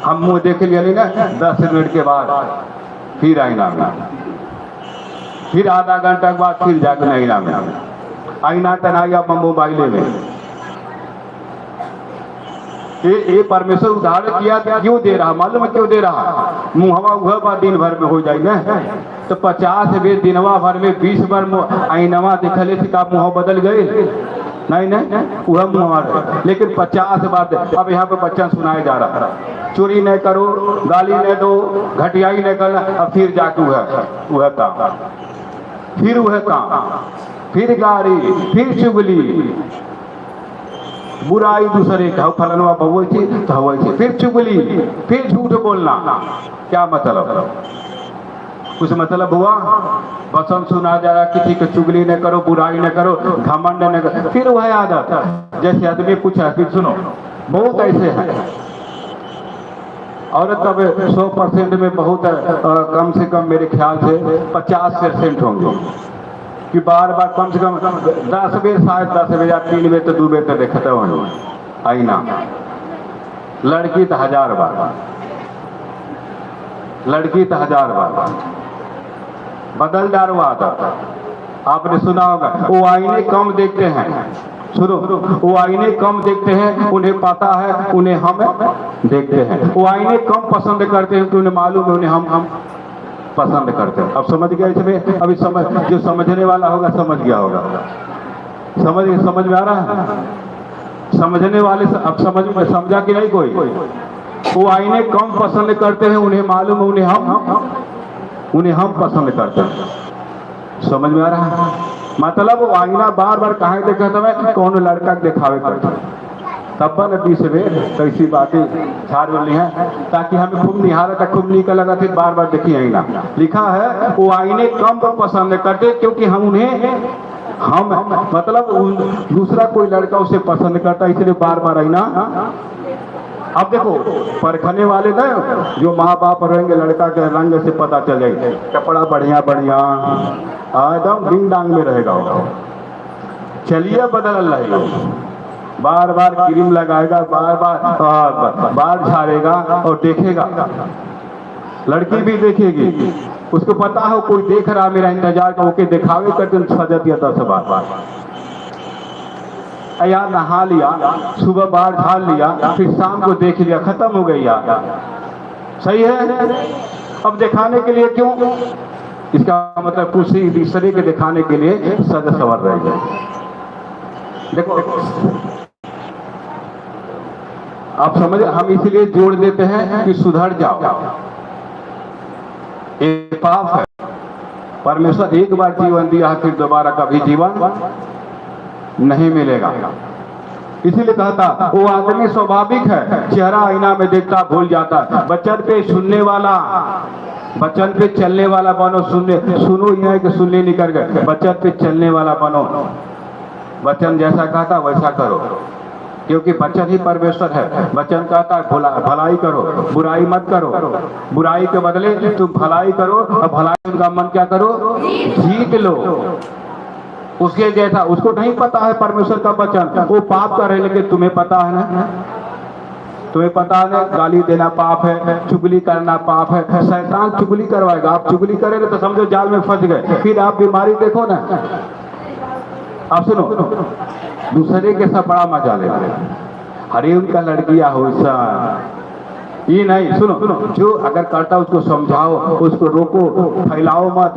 हम मुंह देख लिया ना 10 मिनट के बाद, फिर आईना में, फिर आधा घंटा के बाद फिर जाकर आईना में, आईना तनाई आप मोबाइल में। ये परमेश्वर उदाहरण किया क्यों दे रहा? मालूम है क्यों दे रहा? मुहवा उह बार दिन भर में हो जाएगा तो 50 बेर दिनवा भर में 20 बार आईनवा देखले से का मुँह बदल गए? नहीं नहीं, वह मुँह, लेकिन 50 बार। अब यहाँ पे बच्चा सुनाया जा रहा है चोरी नहीं करो, गाली नहीं दो, घटियाई नहीं करना, अब फिर जाके वह काम, फिर वह काम, फिर गाड़ी, फिर चुगली, बुराई दूसरे का, फलनवा बहु थी तो हवा थी, फिर चुगली, फिर झूठ बोलना। क्या मतलब? कुछ मतलब हुआ? वचन सुना जा रहा, किसी को चुगली न करो, बुराई न करो, घमंड न करो, फिर वह आदत। जैसे आदमी पूछा, फिर सुनो, बहुत ऐसे हैं औरत। तब 100% में बहुत कम से कम मेरे ख्याल से 50% होंगे कि बार बार कम से कम 10 बेर, शायद 10 बेर या 3 बेर तो 2 बेर तो देखते होंगे आईना। लड़की तो 1000 बार, लड़की तो 1000 बार। बदल जा रहा आदत। आपने सुना होगा वो आईने कम देखते हैं, सुनो, वो आईने कम देखते हैं, उन्हें पता है उन्हें हम देखते हैं। वो आईने कम पसंद करते हैं, उन्हें मालूम है उन्हें हम पसंद करते हैं। अब समझ गया इसमें? अभी समझ, जो समझने वाला होगा समझ गया होगा। समझ में आ रहा है? समझने वाले अब समझा कि नहीं कोई? वो आईने कम पसंद करते हैं, उन्हें मालूम है उन्हें हम पसंद करते हैं। समझ में आ रहा है? मतलब वो आईना बार बार कहाँ देखा था? कौन लड़का दिखावे करता तब न 20 बेर कैसी बातें छाड़ बोली हैं, ताकि हमें खूब निहारा था, खूब निकल लगा थे, बार बार देखी आईना। लिखा है वो आईने कम पसंद करते क्योंकि हम मतलब दूसरा कोई लड़का उसे पसंद करता, इसलिए बार बार आईना। अब देखो परखने वाले ना, जो माँ बाप रहेंगे, लड़का के रंग से पता चलेगा, कपड़ा बढ़िया बढ़िया एकदम डिंग डांग में रहेगा, चलिए बदल रहेगा, बार बार क्रीम लगाएगा, बार बार बाल झाड़ेगा और देखेगा। लड़की भी देखेगी, उसको पता हो कोई देख रहा मेरा इंतजार का, ओके दिखावे करके सजा दिया 10 बार। यार नहा लिया, सुबह बाहर झाड़ लिया, फिर शाम को देख लिया, खत्म हो गई यार। सही है। अब दिखाने के लिए क्यों? इसका मतलब किसी दूसरे के दिखाने के लिए सजा सवर रह गए। देखो आप समझ, हम इसलिए जोड़ देते हैं कि सुधर जाओ, ये पाप है। परमेश्वर एक बार जीवन दिया, फिर दोबारा कभी जीवन नहीं मिलेगा। इसीलिए कहता वो आदमी स्वाभाविक है, चेहरा आईना में देखता भूल जाता है। वचन पे सुनने वाला, वचन पे चलने वाला बनो। सुनो ही है कि सुनने नहीं कर गए, वचन पे चलने वाला बनो। वचन जैसा कहता वैसा करो, क्योंकि वचन ही परमेश्वर है। वचन कहता है भलाई करो, बुराई मत करो। बुराई के बदले तुम भलाई करो, और भलाई का मन क्या करो, जीत लो। उसके जैसा उसको नहीं पता है परमेश्वर का वचन, वो पाप कर रहे, लेकिन तुम्हें पता है ना, तुम्हें पता है गाली देना पाप है, चुगली करना पाप है। शैतान चुगली करवाएगा, आप चुगली करेंगे तो समझो जाल में फंस गए। फिर आप बीमारी देखो ना। आप सुनो, दूसरे के साथ बड़ा मजा ले रहे, अरे उनका लड़कियां हो ऐसा, ये नहीं। सुनो, जो अगर करता उसको समझाओ, उसको रोको, फैलाओ मत।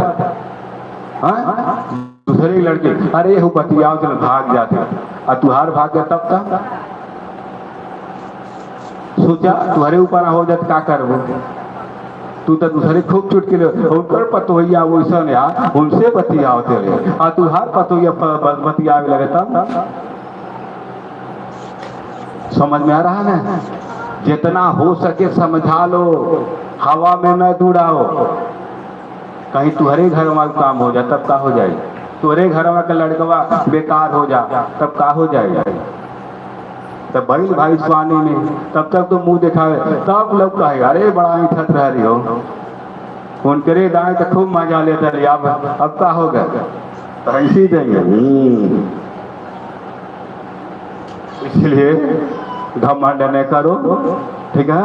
दूसरे लड़के अरे हो बतियाओ तो भाग जाते, और तुहार भाग गया तब तक सोचा तुम्हारे ऊपर हो जाते क्या करबो। तू तो दूसरे खूब चुटकी उनकर पतोहिया वैसा यार, उनसे बतियाओ तेरे, और तुहार पतोहिया बतियावे लगे तब। समझ में आ रहा है? जितना हो सके समझा लो, हवा में न दौड़ाओ। कहीं तुम्हारे घर में काम हो जाए तब का हो जाए, तुम्हारे घर में का लड़कवा बेकार हो जा तब का हो जाए। तब बड़ी भाई स्वानी में तब तक तो मुंह दिखावे, तब लोग कहे अरे बड़ा ही छत रह रही हो, उनके दाएं तो खूब मजा लेते रहे। अब का हो गया, तो ऐसी देंगे। इसलिए घमंड न करो, ठीक है?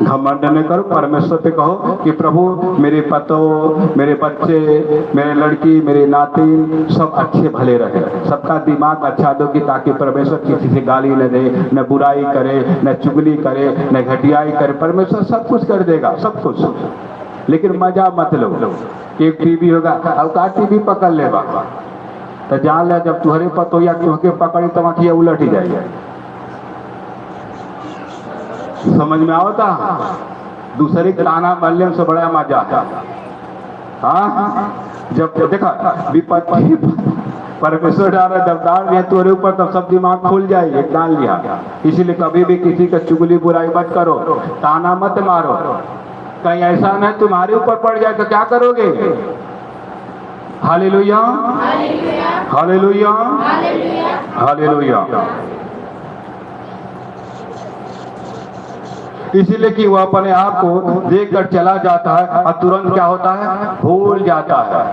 घमंड न करो, परमेश्वर पे कहो कि प्रभु मेरे पतो, मेरे बच्चे, मेरे लड़की, मेरे नाती सब अच्छे भले रहे, सबका दिमाग अच्छा दो, कि ताकि परमेश्वर किसी से गाली न दे, न बुराई करे, न चुगली करे, न घटियाई करे। परमेश्वर सब कुछ कर देगा, सब कुछ, लेकिन मजा मत लो। एक टीवी होगा, अब का टीवी पकड़ लेगा तो जान ले, जब तुहरे पतो या तुहके पकड़ी तो आँखियाँ उलट ही जाएगी। समझ में आवता? दूसरे के ताना मल्ले से बड़ा मजा आता। हाँ, जब देखा विपत्ति परमेश्वर डाल दबदार दिया तोरे ऊपर, तब सब दिमाग खुल जाए, डाल लिया। इसीलिए कभी भी किसी का चुगली बुराई मत करो, ताना मत मारो। कहीं ऐसा नहीं तुम्हारे ऊपर पड़ जाए तो क्या करोगे? Hallelujah, hallelujah, hallelujah. इसीलिए कि वो अपने आप को देखकर चला जाता है और तुरंत क्या होता है, भूल जाता है।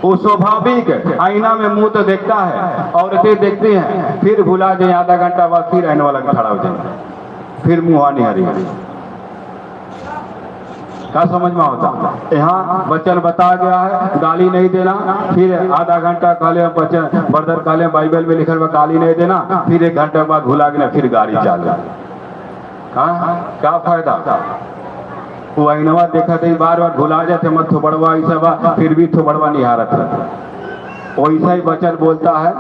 वो स्वाभाविक है, आईना में मुंह तो देखता है, औरतें देखती हैं, फिर भुला जाए, आधा घंटा बाद फिर आने वाला खड़ा हो जाए, फिर मुँह नहीं हरी। क्या समझ में होता? यहाँ वचन बता गया है गाली नहीं देना, फिर आधा घंटा कहले वचन बर्दर कहले बाइबल में लिखल गाली नहीं देना, फिर 1 घंटे बाद भुला गया, फिर गाड़ी चालू। हाँ, क्या फायदा? वो आईनवा देखा थे, बार बार भुला जाते, मत थोबड़वा ऐसा बा, फिर भी थोबड़वा निहारत रहता। वैसा ही वचन बोलता है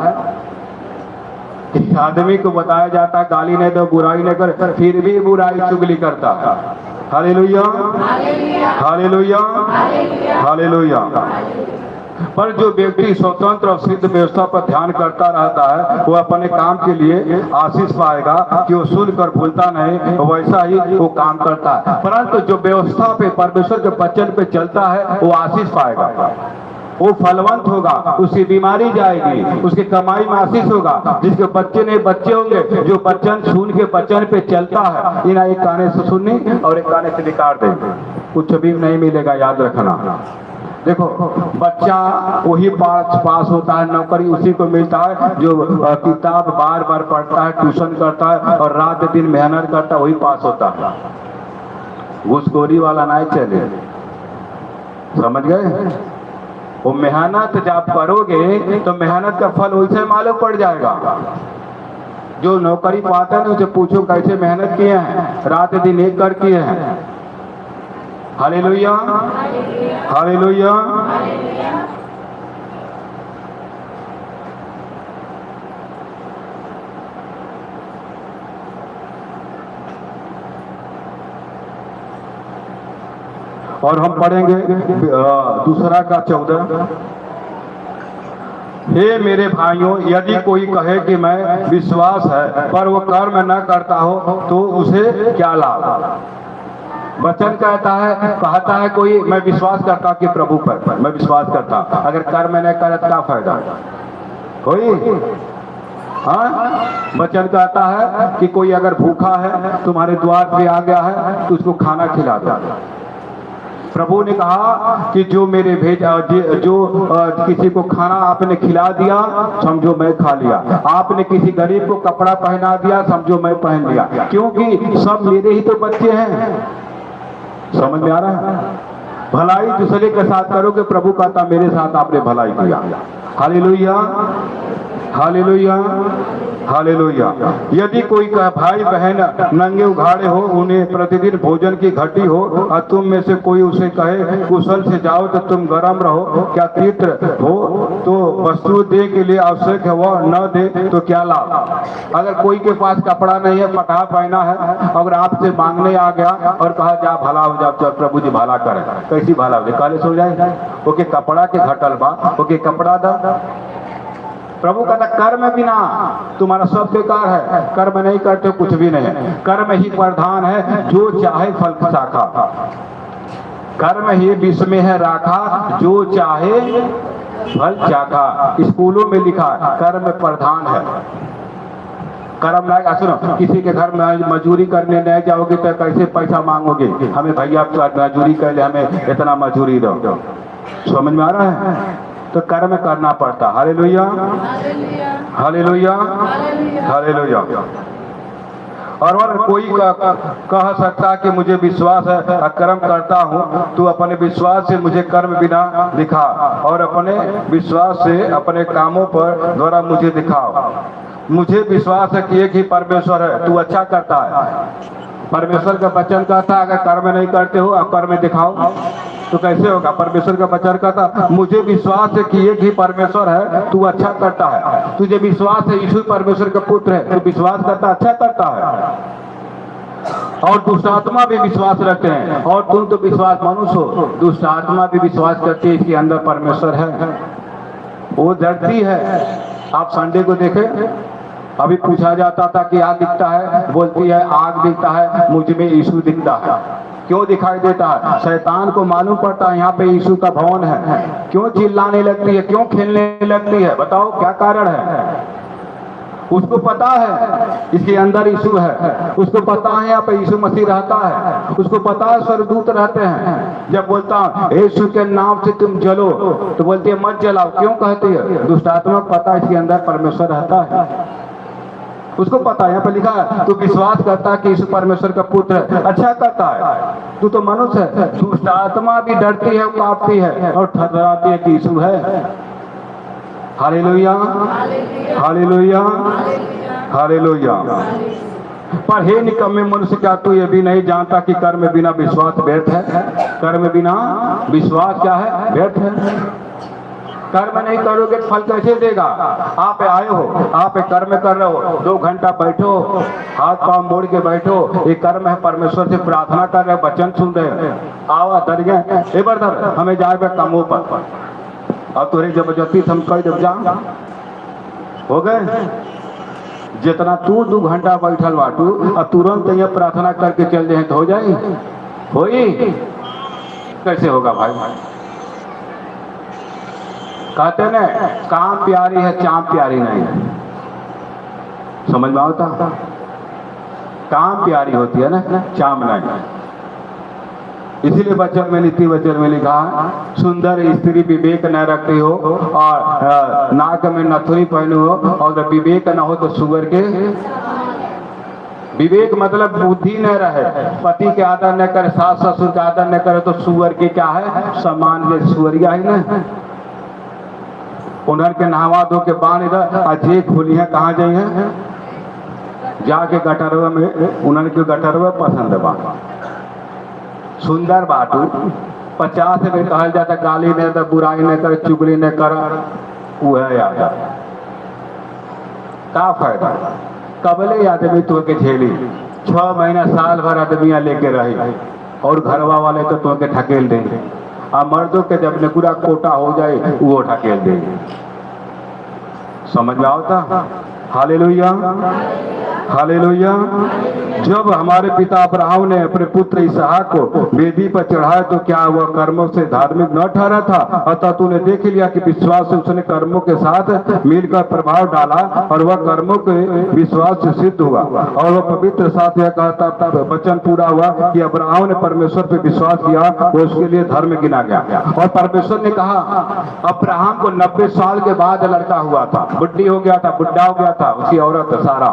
कि आदमी को बताया जाता है गाली नहीं दो, बुराई नहीं कर, फिर भी बुराई चुगली करता है। Hallelujah, hallelujah, hallelujah. पर जो व्यक्ति स्वतंत्र और सिद्ध व्यवस्था पर ध्यान करता रहता है, वो अपने काम के लिए आशीष पाएगा कि वो सुनकर भूलता नहीं, वैसा ही वो काम करता है। परंतु जो व्यवस्था पे, परमेश्वर के वचन पे चलता है, वो आशीष पाएगा, वो फलवंत होगा, उसकी बीमारी जाएगी, उसकी कमाई में आशीष होगा। जिसके बच्चे नहीं बच्चे होंगे, जो वचन सुन के वचन पे चलता है, इन्हें एक काने से सुननी और एक काने से निकाल देंगे, कुछ भी नहीं मिलेगा, याद रखना। देखो बच्चा वही पास होता है, नौकरी उसी को मिलता है जो किताब बार बार पढ़ता है, ट्यूशन करता है और रात दिन मेहनत करता है, वही पास होता है। घूसखोरी वाला नहीं चले, समझ गए? वो मेहनत जब करोगे तो मेहनत का फल वैसे मालूम पड़ जाएगा। जो नौकरी पाता है उसे पूछो कैसे मेहनत किए हैं, रात दिन एक कर किए हैं। Hallelujah, hallelujah. और हम पढ़ेंगे दूसरा का 14। हे मेरे भाइयों, यदि कोई कहे कि मैं विश्वास है पर वो कर्म न करता हो तो उसे क्या लाभ? वचन कहता है कोई मैं विश्वास करता कि प्रभु पर मैं विश्वास करता, अगर कर्म नहीं करे तो क्या फायदा? कोई हाँ, वचन कहता है कि कोई अगर भूखा है तुम्हारे द्वार पे आ गया है तो उसको खाना खिला दो। प्रभु ने कहा कि जो मेरे किसी को खाना आपने खिला दिया समझो मैं खा लिया, आपने किसी गरीब को कपड़ा पहना दिया समझो मैं पहन लिया, क्योंकि सब मेरे ही तो बच्चे हैं। समझ में आ रहा है? भलाई दूसरे के साथ करोगे, प्रभु कहता मेरे साथ आपने भलाई किया। Hallelujah, hallelujah, hallelujah. यदि कोई भाई बहन नंगे उघाड़े हो, उन्हें प्रतिदिन भोजन की घटी हो और तुम में से कोई उसे कहे कुशल से जाओ तो तुम गर्म रहो, क्या तीव्र हो तो वस्तु दे के लिए आवश्यक है वह न दे तो क्या लाभ? अगर कोई के पास कपड़ा नहीं है, पटा पहना है, अगर आपसे मांगने आ गया और कहा जा भला हो जा, तो प्रभु जी भला करे, कैसी भला हो जाए? काले सो जाए ओके कपड़ा के घटल बा, ओके कपड़ा दा। प्रभु कहता कर्म बिना तुम्हारा सब बेकार है, कर्म नहीं करते कुछ भी नहीं है। कर्म ही प्रधान है, जो चाहे फल शाखा, कर्म ही विश्व में है राखा, जो चाहे फल चाखा। स्कूलों में लिखा कर्म प्रधान है। कर्म नहीं, सुनो, किसी के घर में मजूरी करने नहीं जाओगे तो कैसे पैसा मांगोगे? हमें भैया मजूरी कर ले, हमें इतना मजूरी दो। समझ में आ रहा है? तो कर्म करना पड़ता। Hallelujah, hallelujah, hallelujah. और कोई कह सकता कि मुझे विश्वास है कर्म करता हूँ, तू अपने विश्वास से मुझे कर्म बिना दिखा और अपने विश्वास से अपने कामों पर द्वारा मुझे दिखाओ। मुझे विश्वास है कि एक ही परमेश्वर है, तू अच्छा करता है। परमेश्वर का वचन कहता अगर कर्म नहीं करते हो आप कर्म दिखाओ तो कैसे होगा? परमेश्वर का वचन कहता मुझे विश्वास है कि एक ही परमेश्वर है, तू अच्छा करता है। तुझे विश्वास है यीशु परमेश्वर का पुत्र है, तू विश्वास करता अच्छा करता है। और दुष्ट आत्मा भी विश्वास रखते हैं, और तुम तो विश्वास मनुष्य हो, दुष्ट आत्मा भी विश्वास करती है इसके अंदर परमेश्वर है। वो डरती है। आप संडे को देखे, अभी पूछा जाता था कि आग दिखता है, बोलती है आग दिखता है, मुझ में यीशु दिखता है। क्यों दिखाई देता है? शैतान को मालूम पड़ता है यहाँ पे यीशु का भवन है। क्यों चिल्लाने लगती है, क्यों खेलने लगती है? बताओ क्या कारण है? उसको पता है इसके अंदर यीशु है, उसको पता है यहाँ पे यीशु मसीह रहता है, उसको पता है स्वर्गदूत रहते हैं। जब बोलता हूँ यीशु के नाम से तुम जलो तो बोलती है मत जलाओ। क्यों कहती है? दुष्ट आत्मा को पता है इसके अंदर परमेश्वर रहता है, उसको पता है। यहाँ पे लिखा है तू विश्वास करता है कि यीशु परमेश्वर का पुत्र है, अच्छा करता है, तू तो मनुष्य है। दुष्ट आत्मा भी डरती है, कांपती है और ठहराती है कि यीशु है। Hallelujah, hallelujah, hallelujah. पर हे निकम्मे मनुष्य, क्या तू ये भी नहीं जानता कि कर्म बिना विश्वास व्यर्थ है? कर्म बिना विश्वास क्या है? व्यर्थ है। कर्म नहीं करोगे फल कैसे देगा? आप आए हो, आप कर्म कर रहे हो, 2 घंटा बैठो, हाथ पांव मोड़ के बैठो, ये कर्म है। परमेश्वर से प्रार्थना कर रहे, वचन सुन रहे, आओ डर गए बरदर हमें जाए कामों पर, अब तुरे जबरदस्ती हम कह जब जा हो गए। जितना तू 2 घंटा बैठल बाटू और तुरंत ये प्रार्थना करके चल जाए तो हो जाए? होई कैसे होगा भाई? कहते ना काम प्यारी है, चाम प्यारी नहीं है। समझ में आता? काम प्यारी होती है ना, चाम नहीं। इसीलिए वचन में नीति वचन में लिखा है, सुंदर स्त्री विवेक न रखती हो और नाक में नथुनी पहनी हो, और विवेक न हो तो सुअर के। विवेक मतलब बुद्धि न रहे, पति के आदर न करे, सास ससुर का आदर न करे तो सुअर के क्या है, समान के सुअरिया ही न। उन्हर के नहवा दो के बाण इधर अजय खोली है, कहाँ जाई है, जाके गटरवा में उन्हर के गटरवा पसंद बा। सुंदर बाटू 50 में कहल जाता, गाली न दे, बुराई न कर, चुगली न कर, वह याद का फायदा। कबले आदमी तो के झेली, 6 महीना साल भर आदमिया लेके रही और घरवा वाले तो के ढकेल देंगे, और मर्दों के जब ने पूरा कोटा हो जाए वो ढकेल देंगे। समझ में आता? Hallelujah, hallelujah. जब हमारे पिता अब्राहम ने अपने पुत्र इसहाक को वेदी पर चढ़ाया तो क्या वह कर्मों से धार्मिक न ठहरा था? अतः तूने देख लिया कि विश्वास से उसने कर्मों के साथ मिलकर प्रभाव डाला और वह कर्मों के विश्वास से सिद्ध हुआ, और वह पवित्र साथ यह कहता तब वचन पूरा हुआ कि अब्राहम ने परमेश्वर पर विश्वास किया, वो उसके लिए धर्म गिना गया। और परमेश्वर ने कहा, अब्राहम को 90 साल के बाद लड़का हुआ था, बुढ़ी हो गया था, बुढ़ा हो गया था उसकी औरत सारा,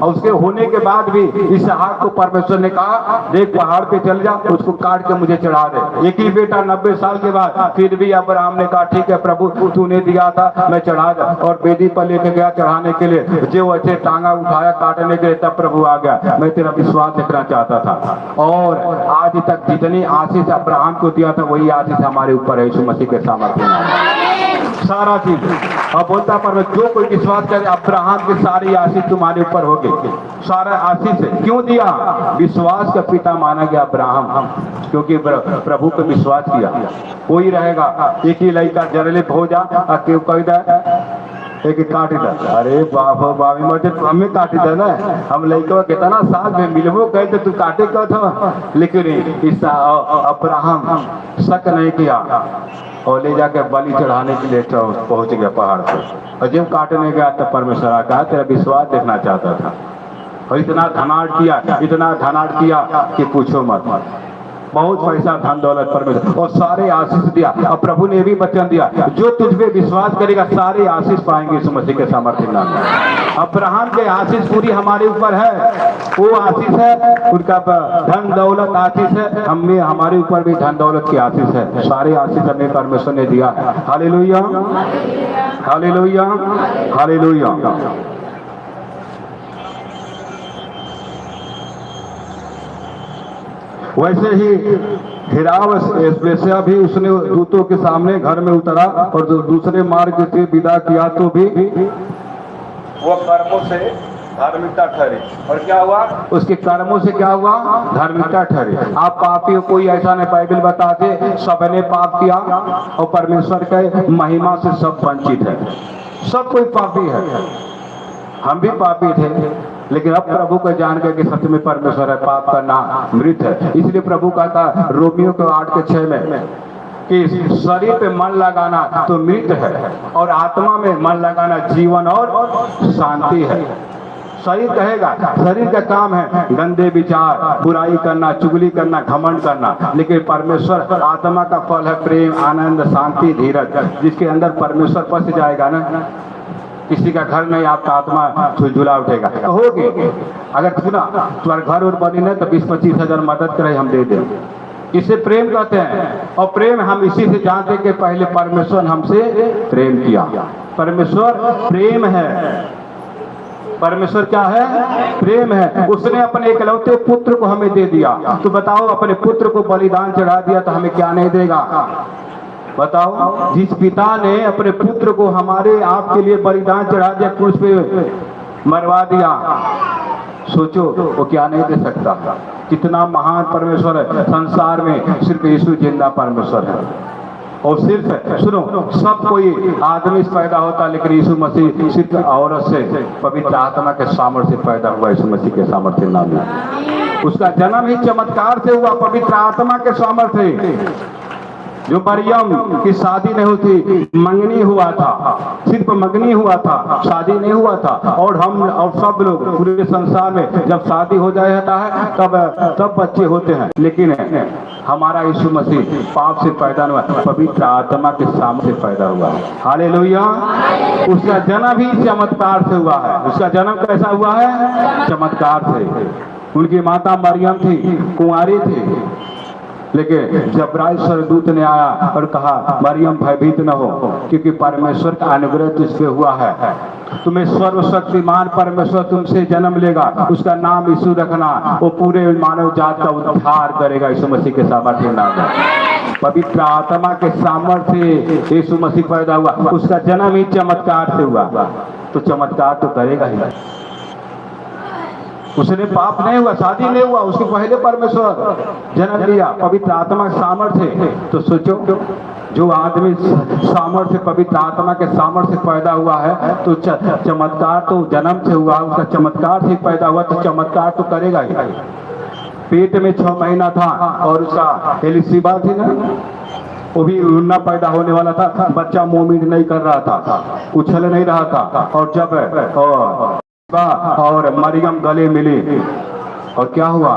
और उसके होने के बाद भी इसहाक को परमेश्वर ने कहा, देख पहाड़ पे चल जा, उसको काट के मुझे चढ़ा दे। एक ही बेटा 90 साल के बाद, फिर भी अब्राहम ने कहा, ठीक है प्रभु, तूने दिया था मैं चढ़ा जा, और वेदी पर लेके गया चढ़ाने के लिए। जो अच्छे टांगा उठाया काटने के लिए, तब प्रभु आ गया, मैं तेरा विश्वास देखना चाहता था। और आज तक जितनी आशीष अब्राहम को दिया था वही आशीष हमारे ऊपर है, यीशु मसीह के सामर्थ्य में सारा चीज। और बोलता पर जो कोई विश्वास करे, अब्राहम की सारी आशीष तुम्हारे ऊपर होगी, सारा आशीष क्यों दिया? विश्वास का पिता माना गया अब्राहम, क्योंकि प्रभु को विश्वास किया। कोई रहेगा एक ही लड़का जरले हो जा, क्यों कह दे एक काट दे, अरे बाप बाबी मजे हमें काट दे ना, हम लड़का कितना साल में मिलबो कहते तू काटे का था। लेकिन इस अब्राहम शक नहीं किया और ले जाकर बलि चढ़ाने के लिए पहुंच गया पहाड़ पर। और जब काटने गया तब परमेश्वर आ कहा, तेरा विश्वास देखना चाहता था। और इतना धनाढ़ किया, इतना धनाढ़ किया कि पूछो मत। बहुत पैसा धन दौलत परमेश्वर और सारे आशीष दिया। और प्रभु ने भी वचन दिया, जो तुझ पे विश्वास करेगा सारे आशीष पाएंगे यीशु मसीह के सामर्थ्य नाम में। अब्राहम के आशीष पूरी हमारे ऊपर है, वो आशीष है, उनका धन दौलत आशीष है, हमें हमारे ऊपर भी धन दौलत की आशीष है। सारे आशीष हमें परमेश्वर ने दिया। Hallelujah, hallelujah, hallelujah. वैसे ही हिराव वेश्या भी उसने दूतों के सामने घर में उतरा और दूसरे मार्ग से विदा किया तो भी वो कर्मों से धार्मिकता ठहरी। और क्या हुआ? उसके कर्मों से क्या हुआ? धार्मिकता ठहरी। आप पापी हो, कोई ऐसा नहीं, बाइबल बताते सबने पाप किया और परमेश्वर के महिमा से सब वंचित है। सब कोई पापी है, हम भी पापी थे, लेकिन अब प्रभु को जान गए कि सच में परमेश्वर है, पाप करना मृत है। इसलिए प्रभु कहता रोमियो के 8:6 में कि शरीर पे मन लगाना तो मृत है और आत्मा में मन लगाना जीवन और शांति है। शरीर कहेगा, शरीर का काम है गंदे विचार, बुराई करना, चुगली करना, घमंड करना, लेकिन परमेश्वर आत्मा का फल है प्रेम, आनंद, शांति, धीरज। जिसके अंदर परमेश्वर बस जाएगा ना, किसी का घर नहीं, आपका आत्मा झुलझुला उठेगा। तो होगी अगर सुना तुम्हारे घर और बनी नहीं तो 20-25 हजार मदद करे हम दे दें। इसे प्रेम कहते हैं। और प्रेम हम इसी से जानते कि पहले परमेश्वर हमसे प्रेम किया। परमेश्वर प्रेम है। परमेश्वर क्या है? प्रेम है। उसने अपने इकलौते पुत्र को हमें दे दिया। तो बताओ, अपने पुत्र को बलिदान चढ़ा दिया तो हमें क्या नहीं देगा? बताओ, जिस पिता ने अपने पुत्र को हमारे आपके लिए बलिदान चढ़ा दिया, क्रूस पे मरवा दिया, सोचो वो क्या नहीं दे सकता? कितना महान परमेश्वर है। संसार में सिर्फ यीशु जिंदा परमेश्वर है। और सिर्फ सुनो, सब कोई आदमी से पैदा होता, लेकिन यीशु मसीह सिर्फ औरत से पवित्र आत्मा के सामर्थ्य से पैदा हुआ। यीशु मसीह के सामर्थ्य नाम में उसका जन्म ही चमत्कार से हुआ, पवित्र आत्मा के सामर्थ्य। जो मरियम की शादी नहीं होती, मंगनी हुआ था, सिर्फ मंगनी हुआ था, शादी नहीं हुआ था। और हम और सब लोग पूरे संसार में जब शादी हो जाता है तब बच्चे होते हैं, लेकिन हमारा यीशु मसीह पाप से पैदा हुआ, पवित्र आत्मा के सामने से पैदा हुआ। हालेलुया। उसका जन्म ही चमत्कार से हुआ है। उसका जन्म कैसा हुआ है? चमत्कार से। उनकी माता मरियम थी, कुंवारी थी, लेकिन जब्राइल स्वर्गदूत ने आया और कहा मरियम भयभीत न हो, क्योंकि परमेश्वर का अनुग्रह तुझ पे हुआ है। तुम्हें सर्वशक्तिमान परमेश्वर तुमसे जन्म लेगा, उसका नाम यीशु रखना। वो पूरे मानव जात का उद्धार करेगा यीशु मसीह के सामर्थ्य नाम में। पवित्र आत्मा के सामर्थ्य से यीशु मसीह पैदा हुआ। उसका जन्म ही चमत्कार से हुआ, तो चमत्कार तो करेगा ही। उसने पाप नहीं हुआ, शादी नहीं हुआ, उसके पहले परमेश्वर जन्म लिया पवित्र आत्मा के सामर्थ्य। तो सोचो, जो आदमी सामर्थ्य पवित्र आत्मा के सामर्थ्य से पैदा हुआ है, तो चमत्कार तो जन्म से हुआ, उसका चमत्कार से पैदा हुआ, तो चमत्कार तो करेगा ही। पेट में 6 महीना था और उसका एलिसिबा थी ना, वो भी उन्ना पैदा होने वाला था। बच्चा मोमिन नहीं कर रहा था, उछल नहीं रहा था। और जब और मरियम गले मिली और क्या हुआ?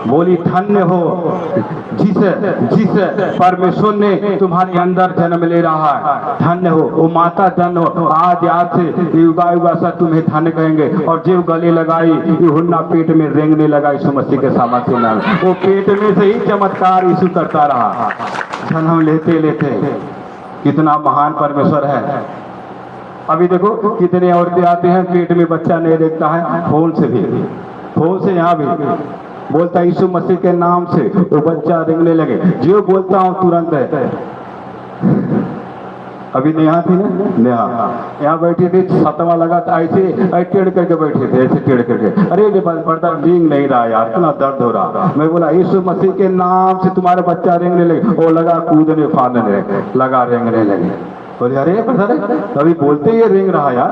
बोली धन्य हो जिस परमेश्वर ने तुम्हारे अंदर जन्म ले रहा है, धन्य हो वो माता, धन्य हो। आज से युगा सा तुम्हें धन्य कहेंगे। और जीव गले लगाई, यूहन्ना पेट में रेंगने लगा यीशु मसीह के सामर्थ्य नाम। वो पेट में से ही चमत्कार यीशु करता रहा, जन्म लेते लेते। कितना महान परमेश्वर है। अभी देखो कितने औरतें आते हैं, पेट में बच्चा नहीं देखता है, फोन से यहाँ भी बोलता है यीशु मसीह के नाम से, वो बच्चा रेंगने लगे। जो बोलता हूँ तुरंत है। अभी नेहा थी ना, नेहा यहाँ बैठी थी, 7वां लगा था, ऐसे टेढ़ करके बैठे थे, ऐसे टेढ़ करके। अरे पर्दा रेंग नहीं रहा यार, इतना दर्द हो रहा। मैं बोला यीशु मसीह के नाम से तुम्हारा बच्चा रेंगने लगे। वो लगा कूदने फाड़ने लगा, रेंगने लगे। बोले अरे अभी बोलते ही रेंग रहा यार।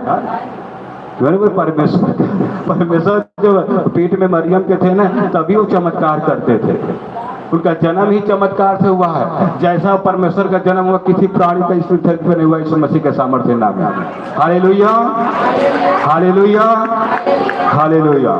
परमेश्वर जो पेट में मरियम के थे ना, तभी वो चमत्कार करते थे। उनका जन्म ही चमत्कार से हुआ है। जैसा परमेश्वर का जन्म हुआ, किसी प्राणी का इस पृथ्वी पर नहीं हुआ, यीशु मसीह के सामर्थ्य नाम में। Hallelujah, hallelujah, hallelujah.